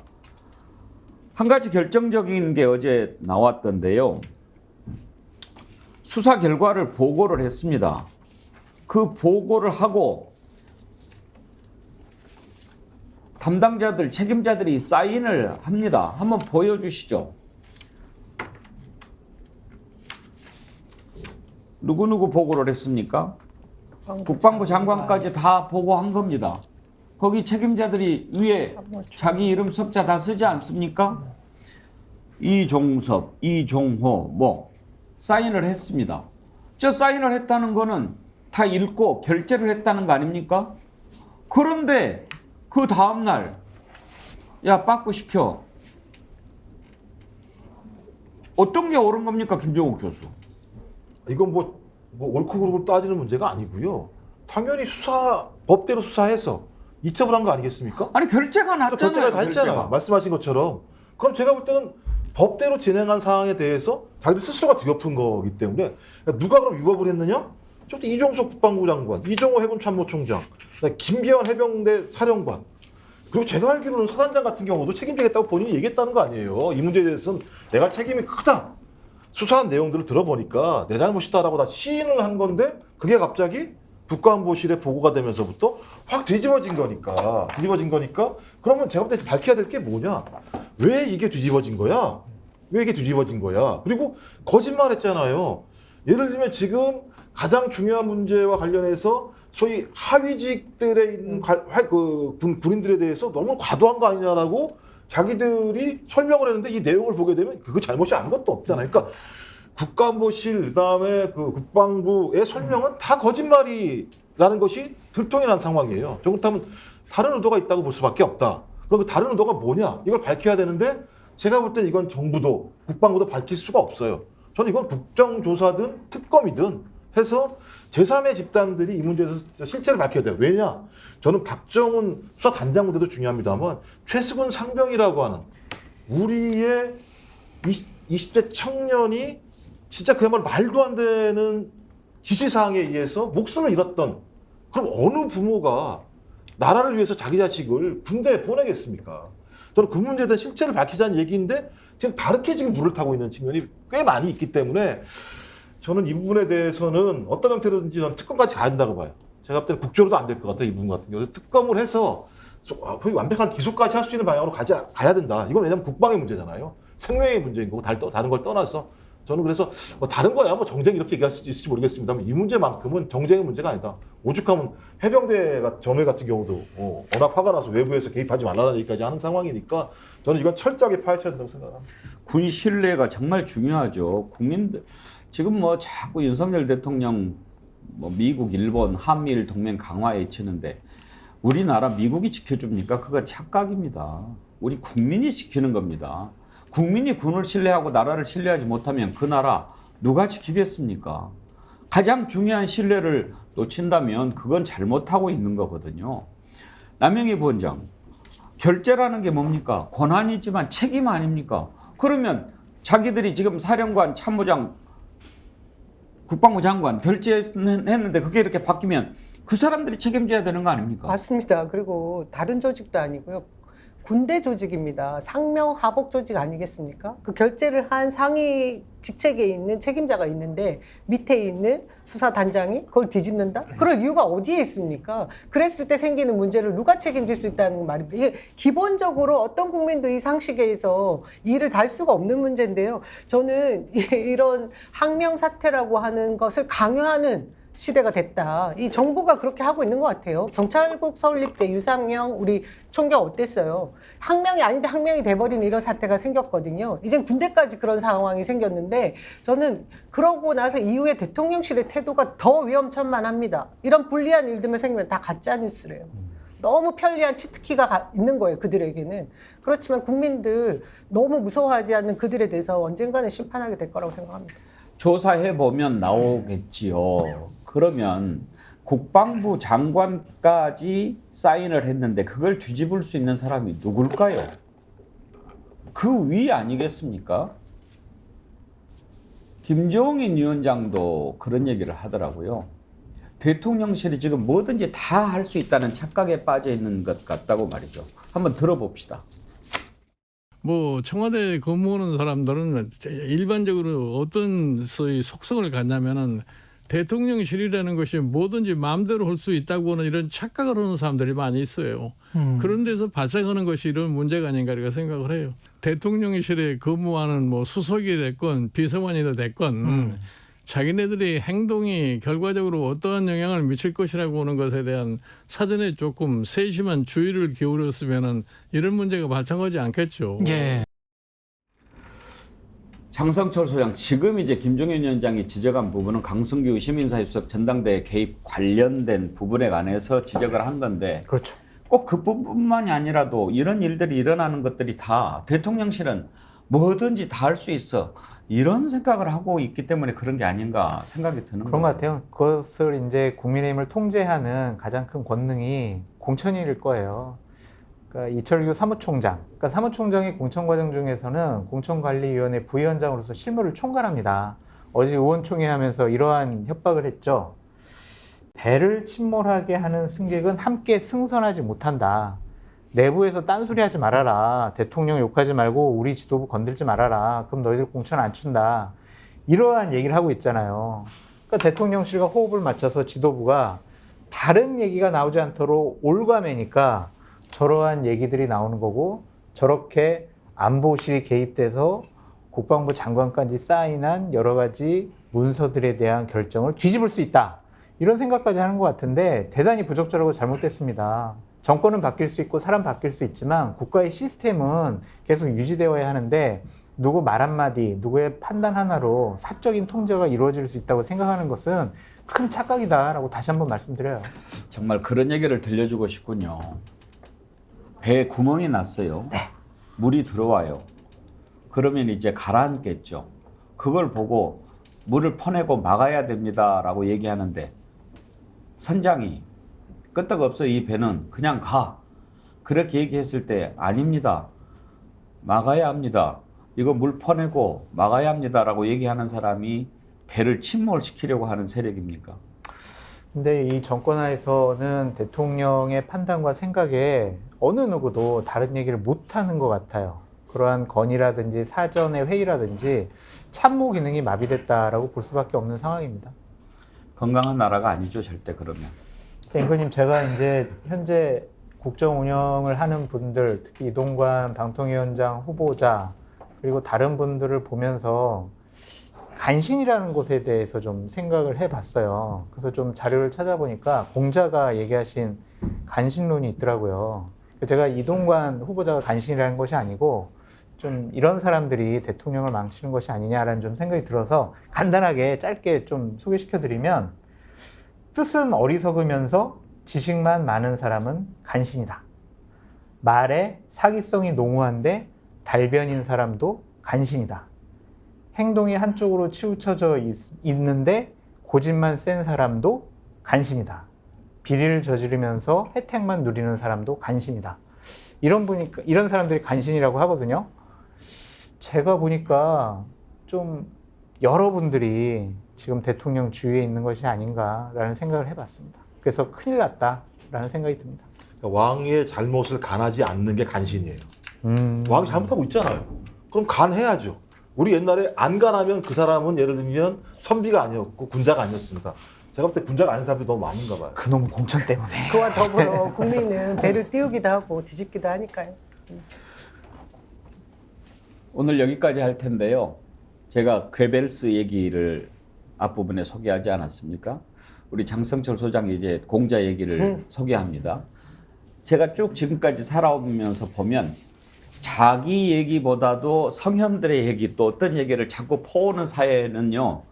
한 가지 결정적인 게 어제 나왔던데요. 수사 결과를 보고를 했습니다. 그 보고를 하고 담당자들, 책임자들이 사인을 합니다. 한번 보여주시죠. 누구누구 보고를 했습니까? 국방부 장관까지 다 보고한 겁니다. 거기 책임자들이 위에 자기 이름 석자 다 쓰지 않습니까? 이종섭, 이종호 뭐 사인을 했습니다. 저 사인을 했다는 거는 다 읽고 결재를 했다는 거 아닙니까? 그런데 그 다음날 야 빠꾸 시켜. 어떤 게 옳은 겁니까 김종욱 교수? 이건 뭐 옳고 그르고 따지는 문제가 아니고요. 당연히 법대로 수사해서 이첩을 한 거 아니겠습니까? 아니 결재가 났잖아요. 결재가 다 했잖아요. 말씀하신 것처럼. 그럼 제가 볼 때는 법대로 진행한 사항에 대해서 자기들 스스로가 뒤엎은 거기 때문에 누가 그럼 위법을 했느냐? 저부터 이종석 국방부 장관, 이종호 해군 참모총장, 김계환 해병대 사령관, 그리고 제가 알기로는 사단장 같은 경우도 책임지겠다고 본인이 얘기했다는 거 아니에요. 이 문제에 대해서는 내가 책임이 크다. 수사한 내용들을 들어보니까 내 잘못이다라고 다 시인을 한 건데 그게 갑자기 국가안보실에 보고가 되면서부터 확 뒤집어진 거니까 그러면 제가 볼 때 밝혀야 될 게 뭐냐? 왜 이게 뒤집어진 거야? 그리고 거짓말했잖아요. 예를 들면 지금 가장 중요한 문제와 관련해서 소위 하위직들에 있는 군인들에 대해서 너무 과도한 거 아니냐라고 자기들이 설명을 했는데 이 내용을 보게 되면 그거 잘못이 아무것도 없잖아요. 그러니까 국가안보실 그다음에 그 국방부의 설명은 다 거짓말이라는 것이 들통이 난 상황이에요. 그렇다면 다른 의도가 있다고 볼 수밖에 없다. 그럼 그 다른 의도가 뭐냐? 이걸 밝혀야 되는데 제가 볼 땐 이건 정부도 국방부도 밝힐 수가 없어요. 저는 이건 국정조사든 특검이든 해서 제3의 집단들이 이 문제에서 실체를 밝혀야 돼요. 왜냐? 저는 박정훈 수사단장 문제도 중요합니다만 최수근 상병이라고 하는 우리의 20대 청년이 진짜 그야말로 말도 안 되는 지시사항에 의해서 목숨을 잃었던 그럼 어느 부모가 나라를 위해서 자기 자식을 군대에 보내겠습니까? 저는 그 문제에 대한 실체를 밝히자는 얘기인데 지금 다르게 지금 물을 타고 있는 측면이 꽤 많이 있기 때문에 저는 이 부분에 대해서는 어떤 형태로든지 저는 특검까지 가야 된다고 봐요. 제가 볼 때는 국조로도 안 될 것 같아요. 이 부분 같은 경우는 특검을 해서 거의 완벽한 기소까지 할 수 있는 방향으로 가야 된다. 이건 왜냐하면 국방의 문제잖아요. 생명의 문제인 거고 다른 걸 떠나서 저는 그래서 뭐 다른 거야 뭐 정쟁 이렇게 얘기할 수 있을지 모르겠습니다만 이 문제만큼은 정쟁의 문제가 아니다. 오죽하면 해병대가 전회 같은 경우도 워낙 화가 나서 외부에서 개입하지 말라는 얘기까지 하는 상황이니까 저는 이건 철저하게 파헤쳐야 된다고 생각합니다. 군 신뢰가 정말 중요하죠. 국민들 지금 뭐 자꾸 윤석열 대통령 뭐 미국, 일본, 한미일 동맹 강화에 치는데 우리나라 미국이 지켜줍니까? 그건 착각입니다. 우리 국민이 지키는 겁니다. 국민이 군을 신뢰하고 나라를 신뢰하지 못하면 그 나라 누가 지키겠습니까? 가장 중요한 신뢰를 놓친다면 그건 잘못하고 있는 거거든요. 남영희 부원장, 결재라는 게 뭡니까? 권한이지만 책임 아닙니까? 그러면 자기들이 지금 사령관, 참모장, 국방부 장관 결재했는데 그게 이렇게 바뀌면 그 사람들이 책임져야 되는 거 아닙니까? 맞습니다. 그리고 다른 조직도 아니고요. 군대 조직입니다. 상명 하복 조직 아니겠습니까? 그 결재를 한 상위 직책에 있는 책임자가 있는데 밑에 있는 수사단장이 그걸 뒤집는다? 그럴 이유가 어디에 있습니까? 그랬을 때 생기는 문제를 누가 책임질 수 있다는 말입니다. 이게 기본적으로 어떤 국민도 이 상식에서 이를 달 수가 없는 문제인데요. 저는 이런 항명 사태라고 하는 것을 강요하는 시대가 됐다. 이 정부가 그렇게 하고 있는 것 같아요. 경찰국 설립 때 유상영 우리 총경 어땠어요? 항명이 아닌데 항명이 돼버리는 이런 사태가 생겼거든요. 이젠 군대까지 그런 상황이 생겼는데 저는 그러고 나서 이후에 대통령실의 태도가 더 위험천만합니다. 이런 불리한 일들만 생기면 다 가짜 뉴스래요. 너무 편리한 치트키가 있는 거예요. 그들에게는. 그렇지만 국민들 너무 무서워하지 않는 그들에 대해서 언젠가는 심판하게 될 거라고 생각합니다. 조사해보면 나오겠지요. 그러면 국방부 장관까지 사인을 했는데 그걸 뒤집을 수 있는 사람이 누굴까요? 그 위 아니겠습니까? 김종인 위원장도 그런 얘기를 하더라고요. 대통령실이 지금 뭐든지 다 할 수 있다는 착각에 빠져 있는 것 같다고 말이죠. 한번 들어봅시다. 뭐 청와대에 근무하는 사람들은 일반적으로 어떤 소위 속성을 갖냐면은 대통령실이라는 것이 뭐든지 마음대로 할 수 있다고 하는 이런 착각을 하는 사람들이 많이 있어요. 그런 데서 발생하는 것이 이런 문제가 아닌가 이렇게 생각을 해요. 대통령실에 근무하는 뭐 수석이 됐건 비서관이 됐건 자기네들의 행동이 결과적으로 어떠한 영향을 미칠 것이라고 하는 것에 대한 사전에 조금 세심한 주의를 기울였으면은 이런 문제가 발생하지 않겠죠. 예. 장성철 소장, 지금 이제 김종인 위원장이 지적한 부분은 강승규 시민사회수석 전당대회 개입 관련된 부분에 관해서 지적을 한 건데, 그렇죠. 꼭 그 부분만이 아니라도 이런 일들이 일어나는 것들이 다 대통령실은 뭐든지 다 할 수 있어. 이런 생각을 하고 있기 때문에 그런 게 아닌가 생각이 드는 그런 것 같아요. 그것을 이제 국민의힘을 통제하는 가장 큰 권능이 공천일 거예요. 그러니까 이철규 사무총장. 그러니까 사무총장의 공천 과정 중에서는 공천관리위원회 부위원장으로서 실무를 총괄합니다. 어제 의원총회하면서 이러한 협박을 했죠. 배를 침몰하게 하는 승객은 함께 승선하지 못한다. 내부에서 딴소리 하지 말아라. 대통령 욕하지 말고 우리 지도부 건들지 말아라. 그럼 너희들 공천 안 준다. 이러한 얘기를 하고 있잖아요. 그러니까 대통령실과 호흡을 맞춰서 지도부가 다른 얘기가 나오지 않도록 올가매니까 저러한 얘기들이 나오는 거고, 저렇게 안보실이 개입돼서 국방부 장관까지 사인한 여러 가지 문서들에 대한 결정을 뒤집을 수 있다. 이런 생각까지 하는 것 같은데 대단히 부적절하고 잘못됐습니다. 정권은 바뀔 수 있고 사람 바뀔 수 있지만 국가의 시스템은 계속 유지되어야 하는데 누구 말 한마디, 누구의 판단 하나로 사적인 통제가 이루어질 수 있다고 생각하는 것은 큰 착각이다라고 다시 한번 말씀드려요. 정말 그런 얘기를 들려주고 싶군요. 배에 구멍이 났어요. 네. 물이 들어와요. 그러면 이제 가라앉겠죠. 그걸 보고 물을 퍼내고 막아야 됩니다라고 얘기하는데 선장이 끄떡없어 이 배는 그냥 가. 그렇게 얘기했을 때 아닙니다. 막아야 합니다. 이거 물 퍼내고 막아야 합니다라고 얘기하는 사람이 배를 침몰시키려고 하는 세력입니까? 근데 이 정권 하에서는 대통령의 판단과 생각에 어느 누구도 다른 얘기를 못하는 것 같아요. 그러한 건의라든지 사전의 회의라든지 참모 기능이 마비됐다라고 볼 수밖에 없는 상황입니다. 건강한 나라가 아니죠, 절대 그러면. 앵커님, 제가 이제 현재 국정 운영을 하는 분들, 특히 이동관 방통위원장 후보자, 그리고 다른 분들을 보면서 간신이라는 것에 대해서 좀 생각을 해봤어요. 그래서 좀 자료를 찾아보니까 공자가 얘기하신 간신론이 있더라고요. 제가 이동관 후보자가 간신이라는 것이 아니고 좀 이런 사람들이 대통령을 망치는 것이 아니냐라는 좀 생각이 들어서 간단하게 짧게 좀 소개시켜드리면, 뜻은 어리석으면서 지식만 많은 사람은 간신이다. 말에 사기성이 농후한데 달변인 사람도 간신이다. 행동이 한쪽으로 치우쳐져 있는데 고집만 센 사람도 간신이다. 비리를 저지르면서 혜택만 누리는 사람도 간신이다. 이런 사람들이 간신이라고 하거든요. 제가 보니까 좀 여러분들이 지금 대통령 주위에 있는 것이 아닌가라는 생각을 해봤습니다. 그래서 큰일 났다라는 생각이 듭니다. 왕의 잘못을 간하지 않는 게 간신이에요. 왕이 잘못하고 있잖아요. 그럼 간해야죠. 우리 옛날에 안 간하면 그 사람은 예를 들면 선비가 아니었고 군자가 아니었습니다. 제가 볼 때 군자가 아닌 사람들이 너무 많은가 봐요. 그놈 공천 때문에. 그와 더불어 국민은 배를 띄우기도 하고 뒤집기도 하니까요. 오늘 여기까지 할 텐데요. 제가 괴벨스 얘기를 앞부분에 소개하지 않았습니까? 우리 장성철 소장이 이제 공자 얘기를 소개합니다. 제가 쭉 지금까지 살아오면서 보면 자기 얘기보다도 성현들의 얘기, 또 어떤 얘기를 자꾸 퍼오는 사회는요,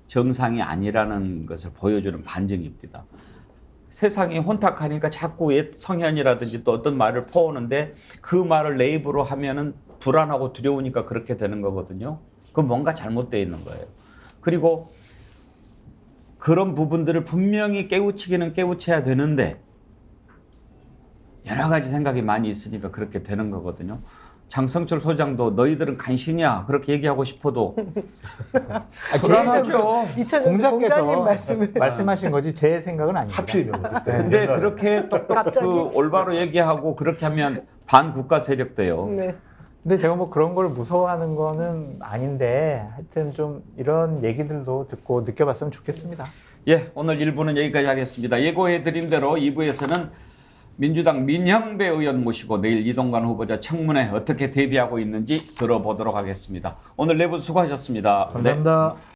정상이 아니라는 것을 보여주는 반증입니다. 세상이 혼탁하니까 자꾸 옛 성현이라든지 또 어떤 말을 퍼오는데 그 말을 내 입으로 하면은 불안하고 두려우니까 그렇게 되는 거거든요. 그건 뭔가 잘못되어 있는 거예요. 그리고 그런 부분들을 분명히 깨우치기는 깨우쳐야 되는데 여러 가지 생각이 많이 있으니까 그렇게 되는 거거든요. 장성철 소장도 너희들은 간신이야 그렇게 얘기하고 싶어도 불안하죠. 공자님 말씀하신 거지 제 생각은 아닙니다. 하필이면. 근데 그렇게 또 그 올바로 얘기하고 그렇게 하면 반국가 세력 돼요. 네. 근데 제가 뭐 그런 걸 무서워하는 거는 아닌데 하여튼 좀 이런 얘기들도 듣고 느껴봤으면 좋겠습니다. 예, 오늘 1부는 여기까지 하겠습니다. 예고해드린 대로 2부에서는 민주당 민형배 의원 모시고 내일 이동관 후보자 청문회 어떻게 대비하고 있는지 들어보도록 하겠습니다. 오늘 네 분 수고하셨습니다. 감사합니다. 네.